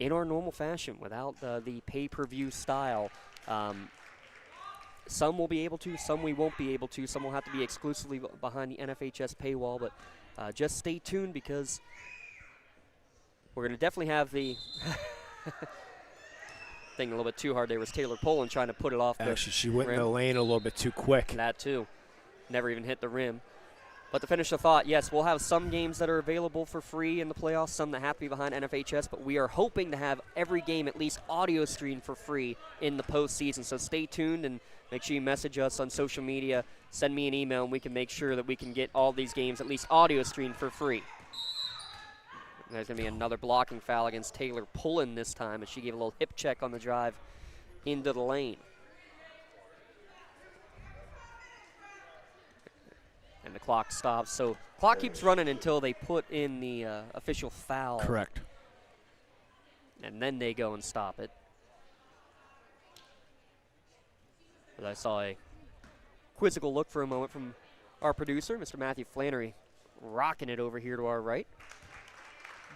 in our normal fashion without the pay-per-view style. Some will be able to, some we won't be able to. Some will have to be exclusively behind the NFHS paywall, but just stay tuned because we're going to definitely have the thing a little bit too hard there was Taylor Poland trying to put it off the rim. Actually, she went in the lane a little bit too quick. That too. Never even hit the rim. But to finish the thought, yes, we'll have some games that are available for free in the playoffs, some that have to be behind NFHS, but we are hoping to have every game at least audio streamed for free in the postseason. So stay tuned and make sure you message us on social media, send me an email, and we can make sure that we can get all these games at least audio streamed for free. And there's going to be another blocking foul against Taylor Pullen this time as she gave a little hip check on the drive into the lane. And the clock stops. So clock keeps running until they put in the official foul. Correct. And then they go and stop it. But I saw a quizzical look for a moment from our producer, Mr. Matthew Flannery, rocking it over here to our right.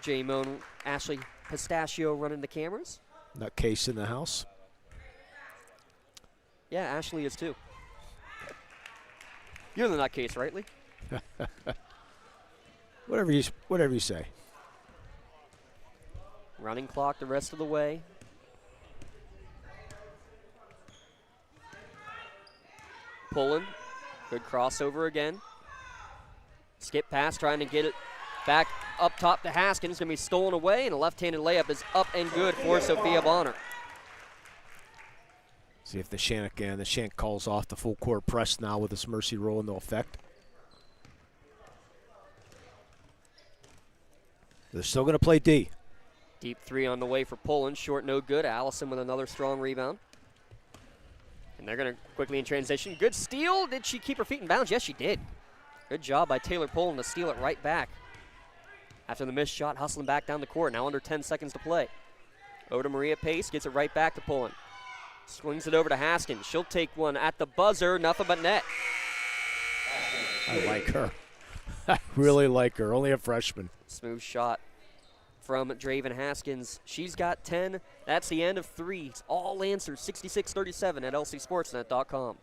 Jay Moan, Ashley Pistachio running the cameras. Nutcase in the house. Yeah, Ashley is too. You're the nutcase, right, Lee? Whatever you say. Running clock the rest of the way. Pulling. Good crossover again. Skip pass, trying to get it back up top to Haskins. Going to be stolen away, and a left-handed layup is up and good for Sophia Bonner. See if the Shank calls off the full court press now with this mercy roll into effect. They're still going to play D. Deep three on the way for Poland. Short, no good. Allison with another strong rebound. And they're going to quickly in transition. Good steal. Did she keep her feet in bounds? Yes, she did. Good job by Taylor Poland to steal it right back. After the missed shot, hustling back down the court. Now under 10 seconds to play. Over to Maria Pace. Gets it right back to Poland. Swings it over to Haskins. She'll take one at the buzzer. Nothing but net. I like her. I really like her. Only a freshman. Smooth shot from Draven Haskins. She's got 10. That's the end of threes. All answers 66-37 at lcsportsnet.com.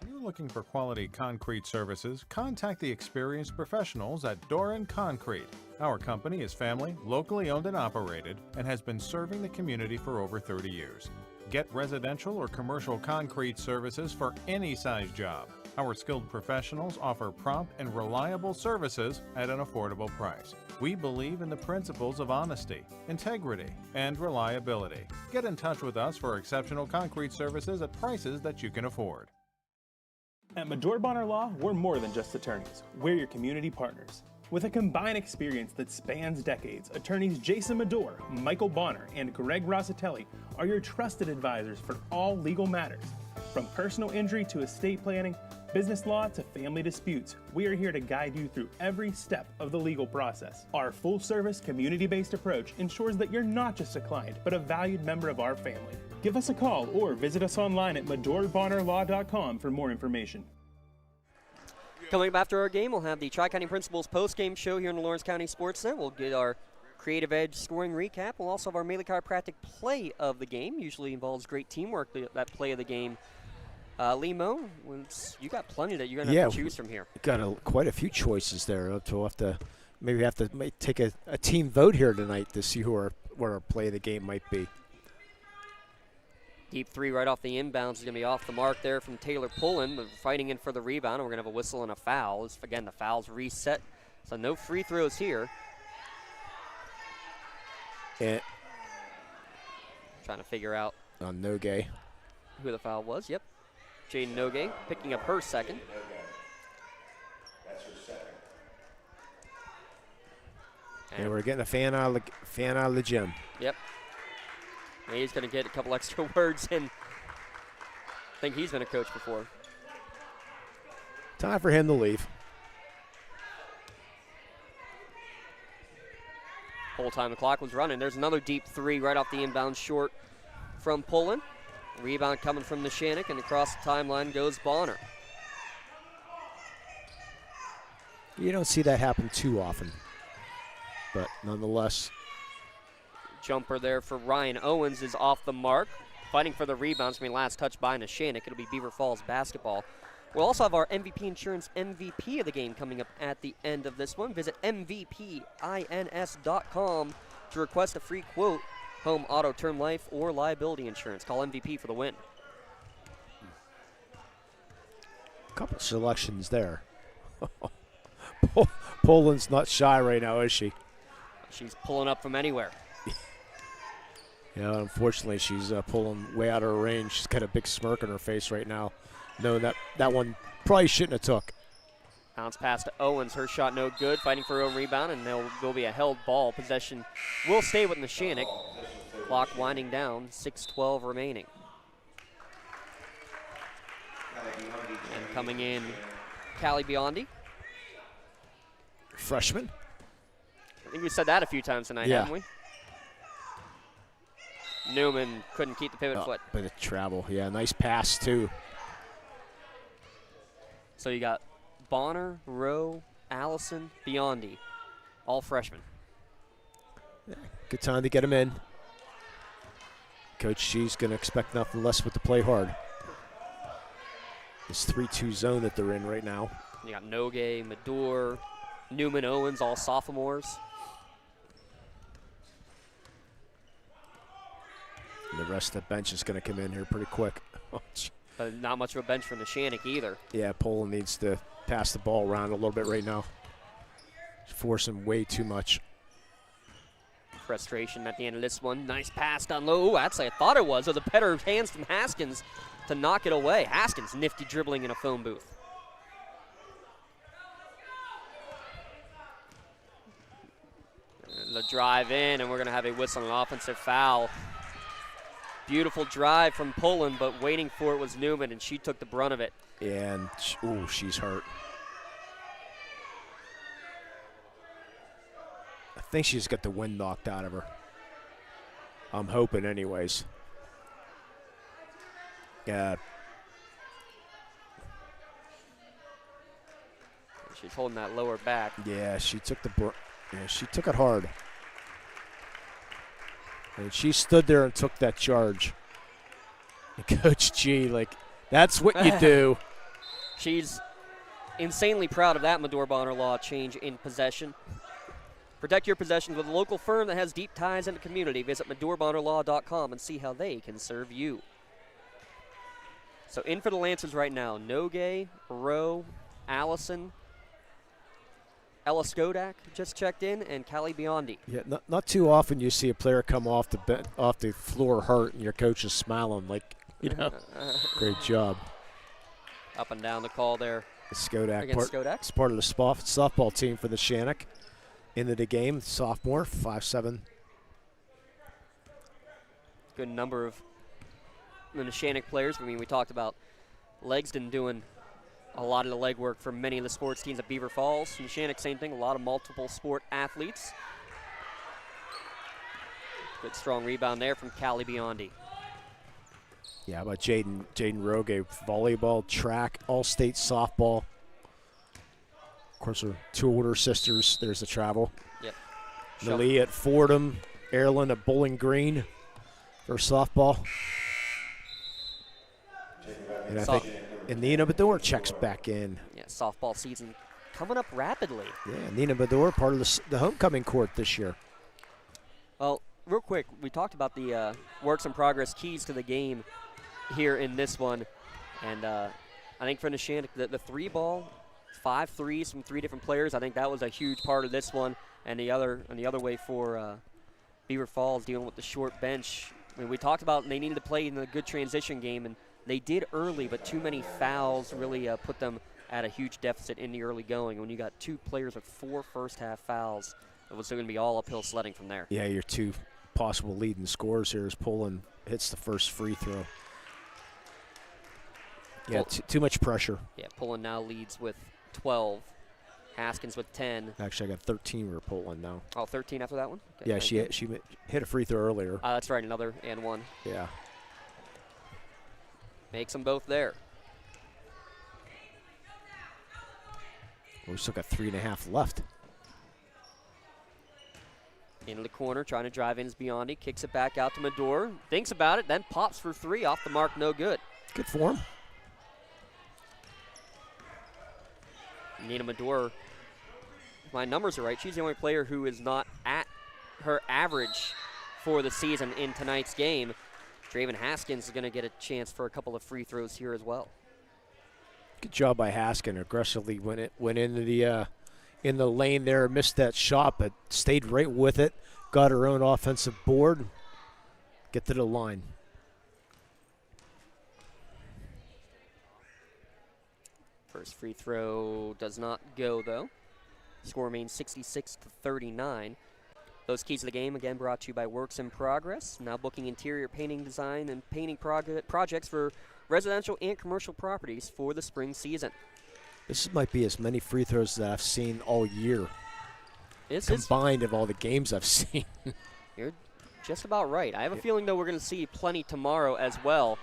You're looking for quality concrete services? Contact the experienced professionals at Doran Concrete. Our company is family, locally owned and operated, and has been serving the community for over 30 years. Get residential or commercial concrete services for any size job. Our skilled professionals offer prompt and reliable services at an affordable price. We believe in the principles of honesty, integrity, and reliability. Get in touch with us for exceptional concrete services at prices that you can afford. At Medore Bonner Law, we're more than just attorneys. We're your community partners. With a combined experience that spans decades, attorneys Jason Medore, Michael Bonner, and Greg Rossitelli are your trusted advisors for all legal matters. From personal injury to estate planning, business law to family disputes, we are here to guide you through every step of the legal process. Our full-service, community-based approach ensures that you're not just a client, but a valued member of our family. Give us a call or visit us online at MedoreBonnerLaw.com for more information. Coming up after our game, we'll have the Tri-County Principals post-game show here in the Lawrence County SportsNet. We'll get our Creative Edge scoring recap. We'll also have our Mele Chiropractic play of the game. Usually involves great teamwork, that play of the game. Limo, you got plenty that you're going to have to choose from here. Got quite a few choices there. We'll have to take a team vote here tonight to see where our play of the game might be. Deep three right off the inbounds is going to be off the mark there from Taylor Pullen, but fighting in for the rebound, and we're going to have a whistle and a foul. Again, the foul's reset, so no free throws here. And trying to figure out on Nogay who the foul was. Yep, Jaden Nogay picking up her second. That's her second. And we're getting a fan out of the gym. Yep. And he's going to get a couple extra words in. I think he's been a coach before. Time for him to leave. Whole time the clock was running. There's another deep three right off the inbound short from Pullen. Rebound coming from Neshannock, and across the timeline goes Bonner. You don't see that happen too often, but nonetheless. Jumper there for Ryan Owens is off the mark. Fighting for the rebounds. Last touch by Neshannock. It'll be Beaver Falls basketball. We'll also have our MVP Insurance MVP of the game coming up at the end of this one. Visit MVPINS.com to request a free quote, home, auto, term, life, or liability insurance. Call MVP for the win. Couple selections there. Poland's not shy right now, is she? She's pulling up from anywhere. Yeah, unfortunately, she's pulling way out of her range. She's got a big smirk on her face right now, knowing that one probably shouldn't have took. Bounce pass to Owens. Her shot no good. Fighting for a rebound, and there'll be a held ball. Possession will stay with Neshannock. Clock winding down. 6:12 remaining. And coming in, Callie Biondi. Freshman. I think we said that a few times tonight, haven't we? Newman couldn't keep the pivot foot. By the travel, yeah, nice pass too. So you got Bonner, Rowe, Allison, Biondi, all freshmen. Yeah, good time to get them in. Coach G's going to expect nothing less but to play hard. This 3-2 zone that they're in right now. You got Nogay, Medore, Newman, Owens, all sophomores. And the rest of the bench is going to come in here pretty quick. But not much of a bench for Neshannock either. Yeah, Poland needs to pass the ball around a little bit right now. Forcing way too much. Frustration at the end of this one. Nice pass down low. Ooh, actually, I thought it was. It was a better hands from Haskins to knock it away. Haskins nifty dribbling in a phone booth. The drive in, and we're going to have a whistle and an offensive foul. Beautiful drive from Pullen, but waiting for it was Newman, and she took the brunt of it. And, ooh, she's hurt. I think she's got the wind knocked out of her. I'm hoping anyways. Yeah. She's holding that lower back. Yeah, she took she took it hard. And she stood there and took that charge. And Coach G, that's what you do. She's insanely proud of that Medore Bonner Law change in possession. Protect your possessions with a local firm that has deep ties in the community. Visit MedoreBonnerLaw.com and see how they can serve you. So in for the Lancers right now, Nogay, Rowe, Allison, Ella Skodak just checked in, and Callie Biondi. Yeah, not too often you see a player come off the floor hurt, and your coach is smiling great job. Up and down the call there. Skodak. Against Skodak. It's part of the softball team for the Neshannock. Into the game, sophomore, 5'7". Good number of the Neshannock players. I mean, we talked about Legston doing a lot of the legwork for many of the sports teams at Beaver Falls. Neshannock, same thing, a lot of multiple sport athletes. Good strong rebound there from Callie Biondi. Yeah, how about Jaden Roge, volleyball, track, all-state softball. Of course, her two older sisters. There's the travel. Yep. Malie at Fordham, Erin at Bowling Green for softball. And I think Nina Bador checks back in. Yeah, softball season coming up rapidly. Yeah, Nina Bador, part of the homecoming court this year. Well, real quick, we talked about the works in progress keys to the game here in this one. And I think for Neshannock, the three ball, 5 threes from 3 different players. I think that was a huge part of this one. And the other way for Beaver Falls dealing with the short bench. I mean, we talked about they needed to play in a good transition game, and they did early, but too many fouls really put them at a huge deficit in the early going. When you got 2 players with 4 first-half fouls, it was going to be all uphill sledding from there. Yeah, your 2 possible leading scorers here as Pullen hits the first free throw. Yeah, too much pressure. Yeah, Pullen now leads with 12. Haskins with 10. Actually, I got 13 for Pullen now. Oh, 13 after that one? Okay, yeah, she hit a free throw earlier. That's right, another and one. Yeah. Makes them both there. We still got 3.5 left. Into the corner, trying to drive in is Biondi. Kicks it back out to Medor. Thinks about it, then pops for 3. Off the mark, no good. Good form. Nina Medor, if my numbers are right, she's the only player who is not at her average for the season in tonight's game. Draven Haskins is going to get a chance for a couple of free throws here as well. Good job by Haskins. Aggressively went into the in the lane there, missed that shot, but stayed right with it. Got her own offensive board. Get to the line. First free throw does not go, though. Score remains 66-39. Those keys of the game, again, brought to you by Works in Progress. Now booking interior painting design and painting projects for residential and commercial properties for the spring season. This might be as many free throws that I've seen all year. Combined of all the games I've seen. You're just about right. I have a feeling, though, we're going to see plenty tomorrow as well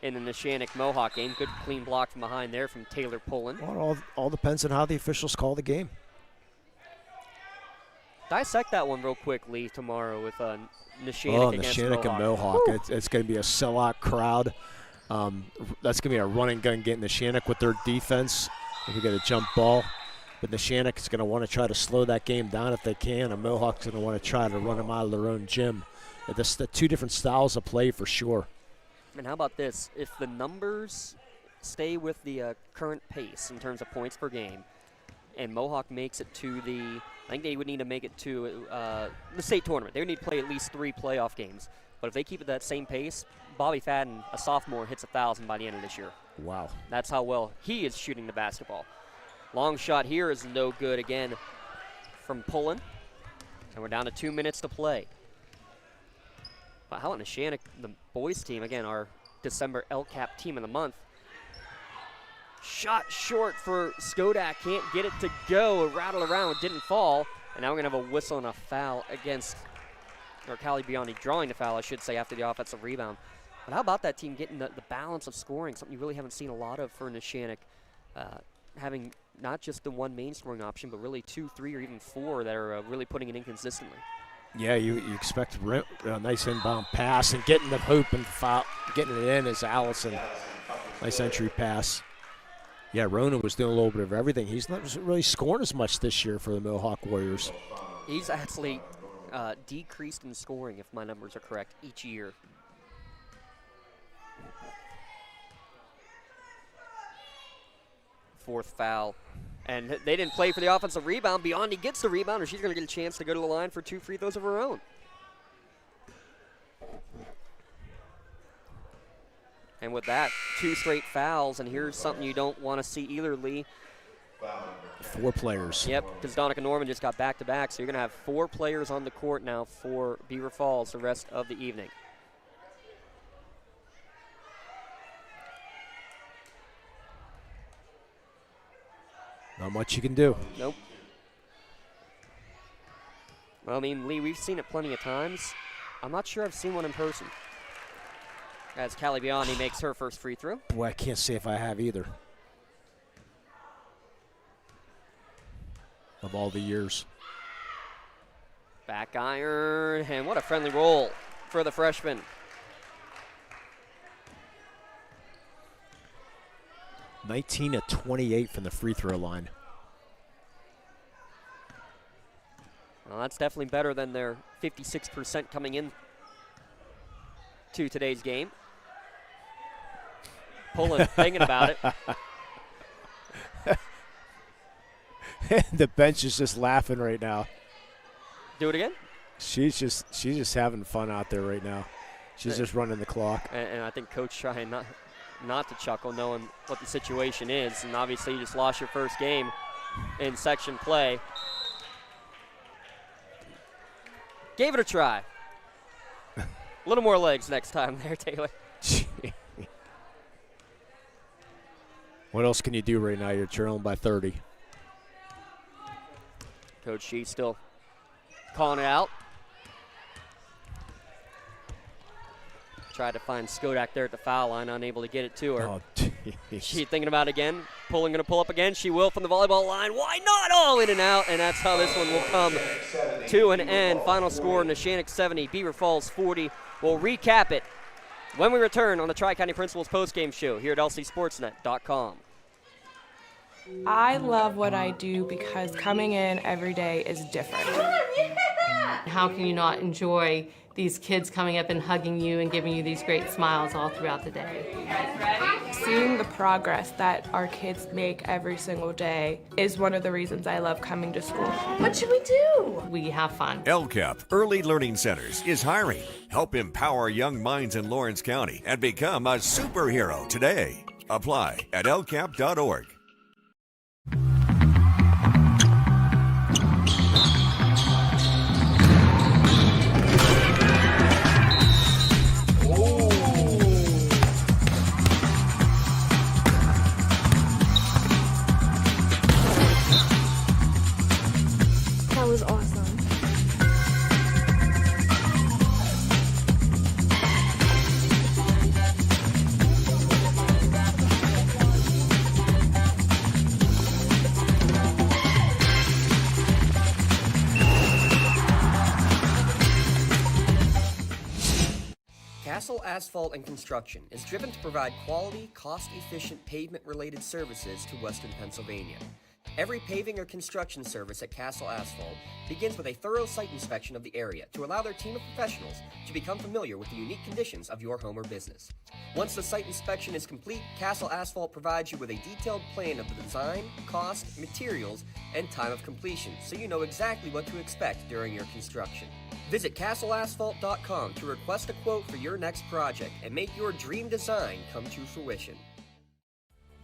in the Neshannock Mohawk game. Good clean block from behind there from Taylor Pullen. Well, all depends on how the officials call the game. Dissect that one real quick, Lee, tomorrow with Neshannock against Neshannock and Mohawk. It's going to be a sellout crowd. That's going to be a run and gun getting Neshannock with their defense. We got a jump ball. But Neshannock is going to want to try to slow that game down if they can, and Mohawk's going to want to try to run them out of their own gym. That's the 2 different styles of play for sure. And how about this? If the numbers stay with the current pace in terms of points per game, and Mohawk makes it to I think they would need to make it to the state tournament. They would need to play at least 3 playoff games. But if they keep it that same pace, Bobby Fadden, a sophomore, hits 1,000 by the end of this year. Wow. That's how well he is shooting the basketball. Long shot here is no good again from Pullen. And we're down to 2 minutes to play. Wow, how about Neshannock, the boys team, again, our December LCAP team of the month. Shot short for Skodak, can't get it to go. Rattle around, didn't fall. And now we're going to have a whistle and a foul against, or Callie Biondi drawing the foul, I should say, after the offensive rebound. But how about that team getting the balance of scoring, something you really haven't seen a lot of for Neshannock, having not just the one main scoring option, but really 2, 3, or even 4 that are really putting it in consistently. Yeah, you expect a nice inbound pass and getting the hoop and foul, getting it in is Allison. Nice entry pass. Yeah, Ronan was doing a little bit of everything. He's not really scoring as much this year for the Mohawk Warriors. He's actually decreased in scoring, if my numbers are correct, each year. Fourth foul. And they didn't play for the offensive rebound. Biondi gets the rebound, or she's going to get a chance to go to the line for 2 free throws of her own. And And with that, 2 straight fouls, and here's something you don't want to see either, Lee. 4 players. Yep, because Donica Norman just got back-to-back, so you're going to have 4 players on the court now for Beaver Falls the rest of the evening. Not much you can do. Nope. Well, I mean, Lee, we've seen it plenty of times. I'm not sure I've seen one in person. As Callie Biondi makes her first free throw. Boy, I can't say if I have either. Of all the years. Back iron, and what a friendly roll for the freshman. (19 of 28 from the free throw line. Well, that's definitely better than their 56% coming in to today's game. Pulling, thinking about it. The bench is just laughing right now. Do it again? She's just having fun out there right now. She's just running the clock. And I think Coach trying not to chuckle, knowing what the situation is. And obviously you just lost your first game in section play. Gave it a try. A little more legs next time there, Taylor. What else can you do right now? You're trailing by 30. Coach Shee still calling it out. Tried to find Skodak there at the foul line, unable to get it to her. Oh, She thinking about it again. Going to pull up again. She will from the volleyball line. Why not? All in and out, and that's how this one will come to an end. Final score, Neshannock 70, Beaver Falls 40. We'll recap it when we return on the Tri-County Principals postgame show here at lcsportsnet.com. I love what I do because coming in every day is different. How can you not enjoy these kids coming up and hugging you and giving you these great smiles all throughout the day? You guys ready? Seeing the progress that our kids make every single day is one of the reasons I love coming to school. What should we do? We have fun. LCAP Early Learning Centers is hiring. Help empower young minds in Lawrence County and become a superhero today. Apply at lcap.org. That was awesome. Castle Asphalt and Construction is driven to provide quality, cost-efficient pavement-related services to Western Pennsylvania. Every paving or construction service at Castle Asphalt begins with a thorough site inspection of the area to allow their team of professionals to become familiar with the unique conditions of your home or business. Once the site inspection is complete, Castle Asphalt provides you with a detailed plan of the design, cost, materials, and time of completion, so you know exactly what to expect during your construction. Visit castleasphalt.com to request a quote for your next project and make your dream design come to fruition.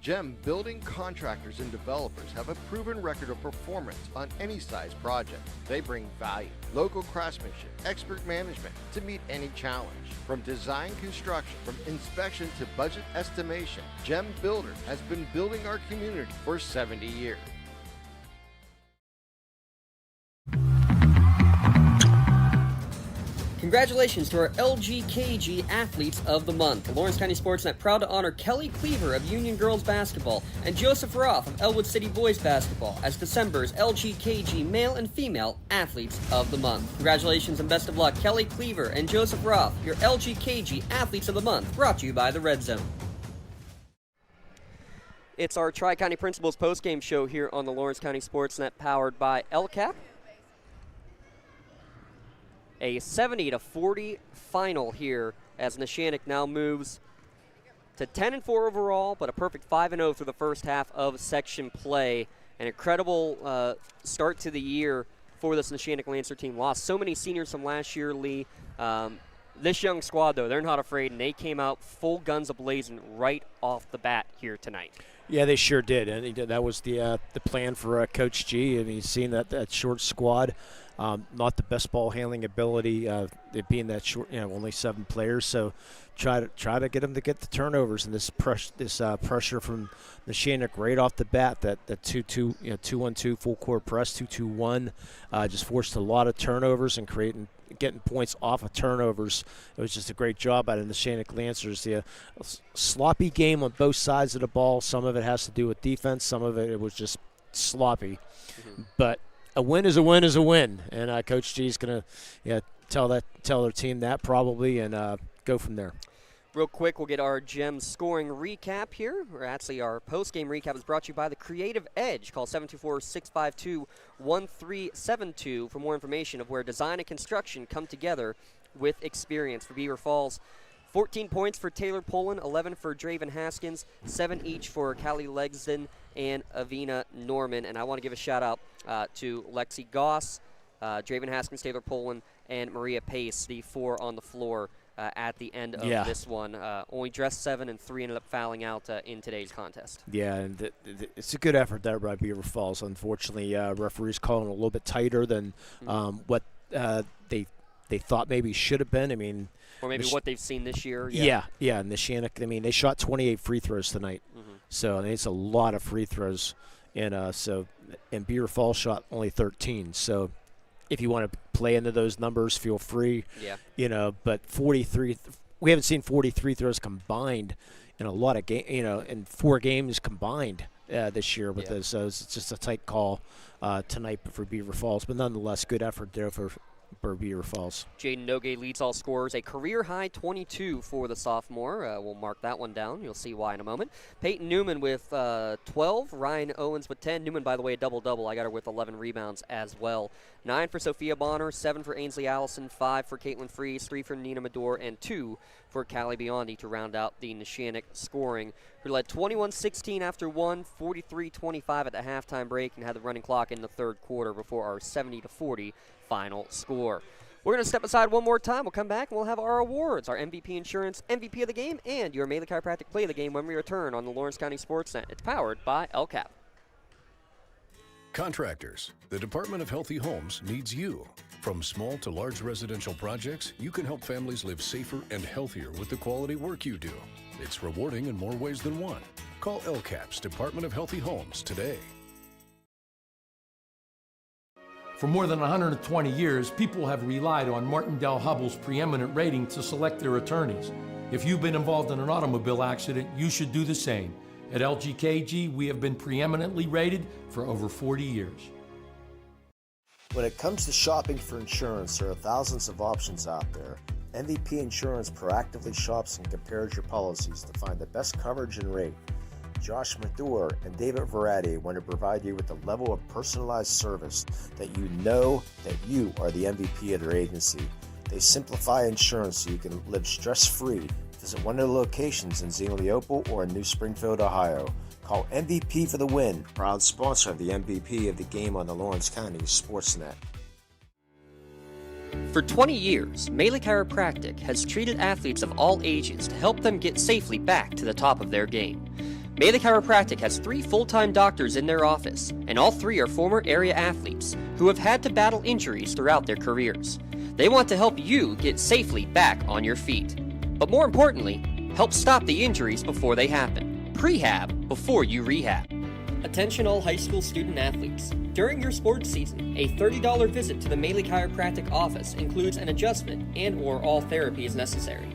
GEM building contractors and developers have a proven record of performance on any size project. They bring value, local craftsmanship, expert management to meet any challenge. From design construction, from inspection to budget estimation, GEM Builder has been building our community for 70 years. Congratulations to our LGKG Athletes of the Month. The Lawrence County SportsNet proud to honor Kelly Cleaver of Union Girls Basketball and Joseph Roth of Elwood City Boys Basketball as December's LGKG Male and Female Athletes of the Month. Congratulations and best of luck, Kelly Cleaver and Joseph Roth, your LGKG Athletes of the Month, brought to you by the Red Zone. It's our Tri-County Principals postgame show here on the Lawrence County SportsNet powered by LCAP. A 70-40 final here as Neshannock now moves to 10-4 overall, but a perfect 5-0 through the first half of section play. An incredible start to the year for this Neshannock Lancer team. Lost so many seniors from last year, Lee. This young squad, though, they're not afraid, and they came out full guns a-blazing right off the bat here tonight. Yeah, they sure did, and that was the plan for Coach G. And he's seen that short squad, not the best ball handling ability, it being that short, only 7 players. So try to get them to get the turnovers, and this pressure from Neshannock right off the bat, that 2-1-2 full court press, 2-2-1, just forced a lot of turnovers and getting points off of turnovers. It was just a great job out of the Neshannock Lancers. The sloppy game on both sides of the ball. Some of it has to do with defense. Some of it was just sloppy. Mm-hmm. But a win is a win is a win. And Coach G is going to tell their team that probably and go from there. Real quick, we'll get our Gems scoring recap here. Or actually, our post-game recap is brought to you by the Creative Edge. Call 724-652-1372 for more information of where design and construction come together with experience. For Beaver Falls, 14 points for Taylor Poland, 11 for Draven Haskins, 7 each for Callie Legsden and Avina Norman. And I want to give a shout-out to Lexi Goss, Draven Haskins, Taylor Poland, and Maria Pace, the 4 on the floor at the end of this one. Only dressed 7 and 3 ended up fouling out in today's contest. Yeah, and it's a good effort there by Beaver Falls. Unfortunately, referees calling a little bit tighter than what they thought maybe should have been. I mean, or maybe what they've seen this year. Yeah. Neshannock, I mean, they shot 28 free throws tonight. Mm-hmm. So it's a lot of free throws. And Beaver Falls shot only 13. So if you want to play into those numbers, feel free. Yeah. But 43, we haven't seen 43 throws combined in a lot of in 4 games combined this year with this. So it's just a tight call tonight for Beaver Falls. But nonetheless, good effort there for Beaver Falls. Jaden Nogue leads all scorers, a career-high 22 for the sophomore. We'll mark that one down. You'll see why in a moment. Peyton Newman with 12, Ryan Owens with 10. Newman, by the way, a double-double. I got her with 11 rebounds as well. 9 for Sophia Bonner, 7 for Ainsley Allison, 5 for Caitlin Fries, 3 for Nina Medor, and 2 for Callie Biondi to round out the Neshannock scoring, who led 21-16 after 1, 43-25 at the halftime break, and had the running clock in the third quarter before our 70-40 final score. We're going to step aside one more time. We'll come back and we'll have our awards, our MVP Insurance MVP of the game, and your Maley Chiropractic Play of the Game when we return on the Lawrence County SportsNet. It's powered by LCAP. Contractors, the Department of Healthy Homes needs you. From small to large residential projects, you can help families live safer and healthier with the quality work you do. It's rewarding in more ways than one. Call LCAP's Department of Healthy Homes today. For more than 120 years, people have relied on Martindale Hubbell's preeminent rating to select their attorneys. If you've been involved in an automobile accident, you should do the same. At LGKG, we have been preeminently rated for over 40 years. When it comes to shopping for insurance, there are thousands of options out there. MVP Insurance proactively shops and compares your policies to find the best coverage and rate. Josh Mathur and David Verratti want to provide you with the level of personalized service that you know that you are the MVP of their agency. They simplify insurance so you can live stress-free. Visit one of the locations in Xenopal or in New Springfield, Ohio. Call MVP for the win. Proud sponsor of the MVP of the game on the Lawrence County SportsNet. For 20 years, Maley Chiropractic has treated athletes of all ages to help them get safely back to the top of their game. Maley Chiropractic has 3 full-time doctors in their office, and all 3 are former area athletes who have had to battle injuries throughout their careers. They want to help you get safely back on your feet. But more importantly, help stop the injuries before they happen. Prehab before you rehab. Attention all high school student athletes. During your sports season, a $30 visit to the Maley Chiropractic office includes an adjustment and/or all therapy is necessary.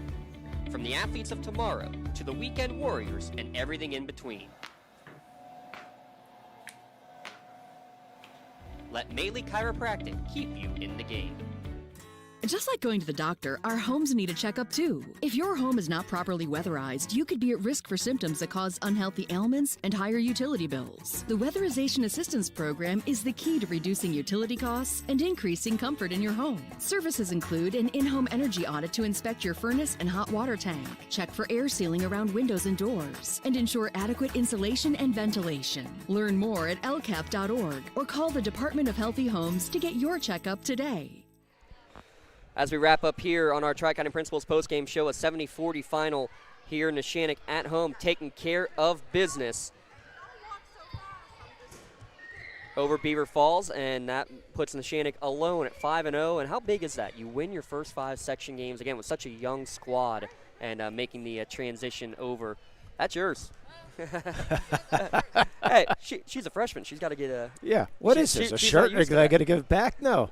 From the athletes of tomorrow to the weekend warriors and everything in between. Let Maley Chiropractic keep you in the game. Just like going to the doctor, our homes need a checkup too. If your home is not properly weatherized, you could be at risk for symptoms that cause unhealthy ailments and higher utility bills. The Weatherization Assistance Program is the key to reducing utility costs and increasing comfort in your home. Services include an in-home energy audit to inspect your furnace and hot water tank, check for air sealing around windows and doors, and ensure adequate insulation and ventilation. Learn more at lcap.org or call the Department of Healthy Homes to get your checkup today. As we wrap up here on our Tri-County Principals postgame show, a 70-40 final here in Neshannock at home, taking care of business over Beaver Falls, and that puts Neshannock alone at 5-0. And how big is that? You win your first 5 section games, again, with such a young squad, and making the transition over. That's yours. Hey, she's a freshman. She's got to get a... Yeah. What is this, a shirt? I got to give it back? No.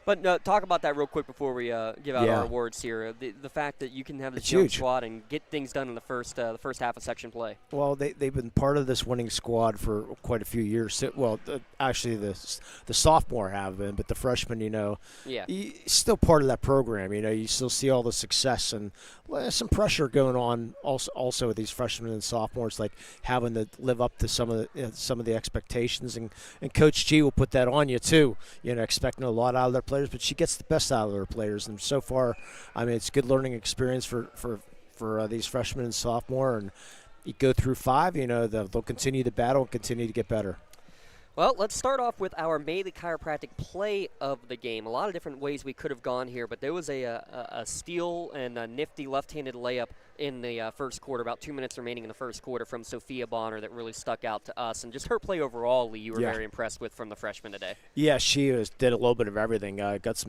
But talk about that real quick before we give out our awards here. The fact that you can have this young squad and get things done in the first half of section play. Well, they've been part of this winning squad for quite a few years. Well, actually, the sophomore have been, but the freshmen, still part of that program. You still see all the success and some pressure going on also with these freshmen and sophomores, like having to live up to some of the expectations. And Coach G will put that on you too. Expecting a lot out of their players, but she gets the best out of her players. And so far, it's a good learning experience for these freshmen and sophomore. And you go through 5, they'll continue to battle and continue to get better. Well, let's start off with our Maley Chiropractic play of the game. A lot of different ways we could have gone here, but there was a steal and a nifty left-handed layup in the first quarter, about 2 minutes remaining in the first quarter, from Sophia Bonner that really stuck out to us. And just her play overall, Lee, you were very impressed with from the freshman today. Yeah, she did a little bit of everything. Got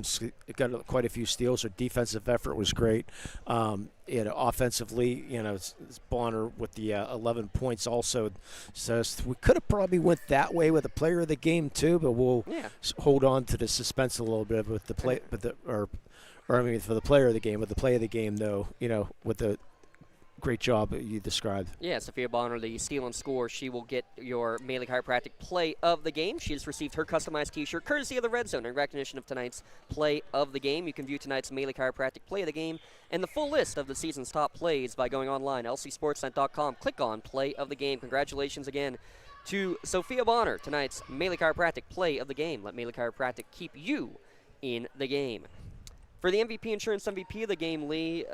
quite a few steals. Her defensive effort was great. Offensively, Bonner with the 11 points also. So we could have probably went that way with the player of the game too, but we'll hold on to the suspense a little bit with the play, for the player of the game. With the play of the game, though, with the great job you described. Yeah, Sophia Bonner, the steal and score. She will get your Maley Chiropractic play of the game. She has received her customized T-shirt, courtesy of the Red Zone, in recognition of tonight's play of the game. You can view tonight's Maley Chiropractic play of the game and the full list of the season's top plays by going online, lcsportsnet.com. Click on play of the game. Congratulations again to Sophia Bonner, tonight's Maley Chiropractic play of the game. Let Maley Chiropractic keep you in the game. For the MVP Insurance MVP of the game, Lee,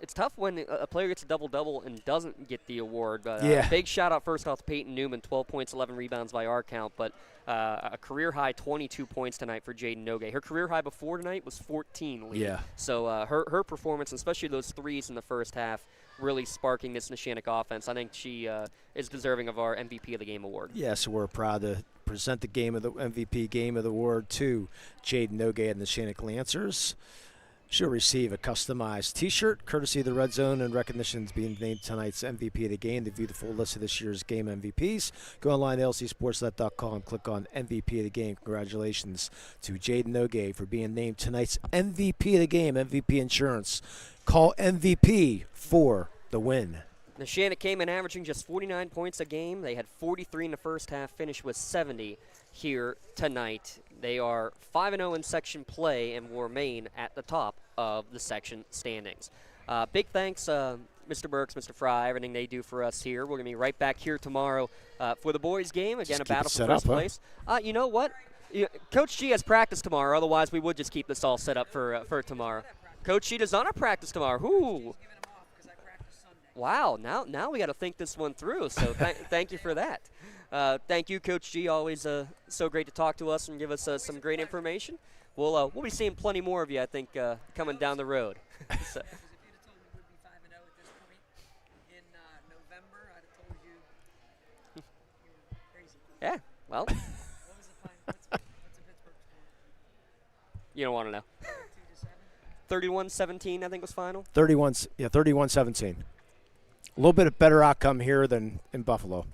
it's tough when a player gets a double-double and doesn't get the award. But, big shout-out first off to Peyton Newman, 12 points, 11 rebounds by our count, but a career-high 22 points tonight for Jaden Nogue. Her career high before tonight was 14, Lee. Yeah. So her performance, especially those threes in the first half, really sparking this Neshannock offense. I think she is deserving of our MVP of the game award. Yeah, so we're proud to present the MVP game of the award to Jaden Nogue and the Neshannock Lancers. She'll receive a customized T-shirt, courtesy of the Red Zone, and recognition to being named tonight's MVP of the game. To view the full list of this year's game MVPs, go online to lcsportsnet.com, click on MVP of the game. Congratulations to Jaden Nogue for being named tonight's MVP of the game, MVP Insurance. Call MVP for the win. Neshannock came in averaging just 49 points a game. They had 43 in the first half, finished with 70 here tonight. They are 5-0 in section play and will remain at the top of the section standings. Big thanks, Mr. Burks, Mr. Fry, everything they do for us here. We're going to be right back here tomorrow for the boys' game. Again, a battle for first place. You know what? Coach G has practice tomorrow. Otherwise, we would just keep this all set up for tomorrow. Coach G does not have practice tomorrow. Ooh. Wow, now we got to think this one through, so thank you for that. Thank you, Coach G. Always so great to talk to us and give us some great information. We'll be seeing plenty more of you, I think, coming down the road. So. Yeah, well. You don't want to know. 31-17, I think was final. 31-17. A little bit of better outcome here than in Buffalo.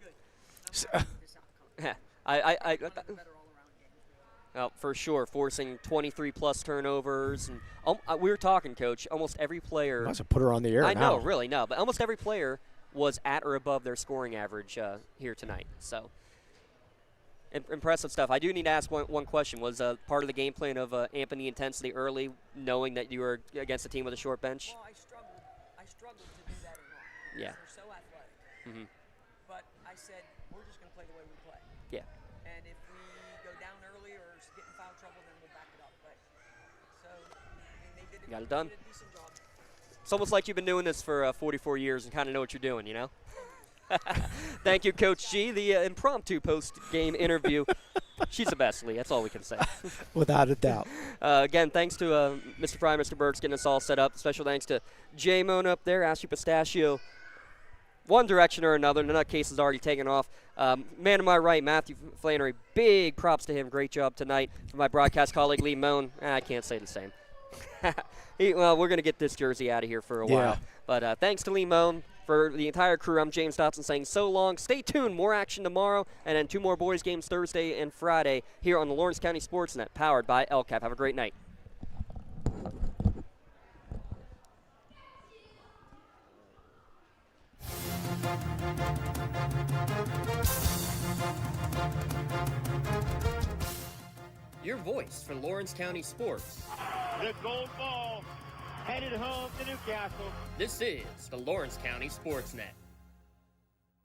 Well, for sure, forcing 23-plus turnovers. And we were talking, Coach, almost every player. Must have put her on the air I know, really, no. But almost every player was at or above their scoring average here tonight. So, impressive stuff. I do need to ask one question. Was part of the game plan of amping the intensity early, knowing that you were against a team with a short bench? Well, I struggled to do that or not. Yeah. They're so athletic. Mm-hmm. But I said, we're just going to play the way we play. Yeah. And if we go down early or get in foul trouble, then we'll back it up. But so, they did a decent job. It's almost like you've been doing this for 44 years and kind of know what you're doing, you know? Thank you, Coach G. The impromptu post-game interview. She's the best, Lee. That's all we can say. Without a doubt. Again, thanks to Mr. Fry, Mr. Burks getting us all set up. Special thanks to J-Moan up there, Ask You Pistachio. One direction or another. The nutcase is already taken off. Man to my right, Matthew Flannery. Big props to him. Great job tonight. For my broadcast colleague, Lee Moan. I can't say the same. Well, we're going to get this jersey out of here for a while. But thanks to Lee Moan. For the entire crew, I'm James Dotson saying so long. Stay tuned. More action tomorrow, and then 2 more boys games Thursday and Friday here on the Lawrence County SportsNet, powered by LCAP. Have a great night. Your voice for Lawrence County sports. The gold ball headed home to Newcastle. This is the Lawrence County SportsNet.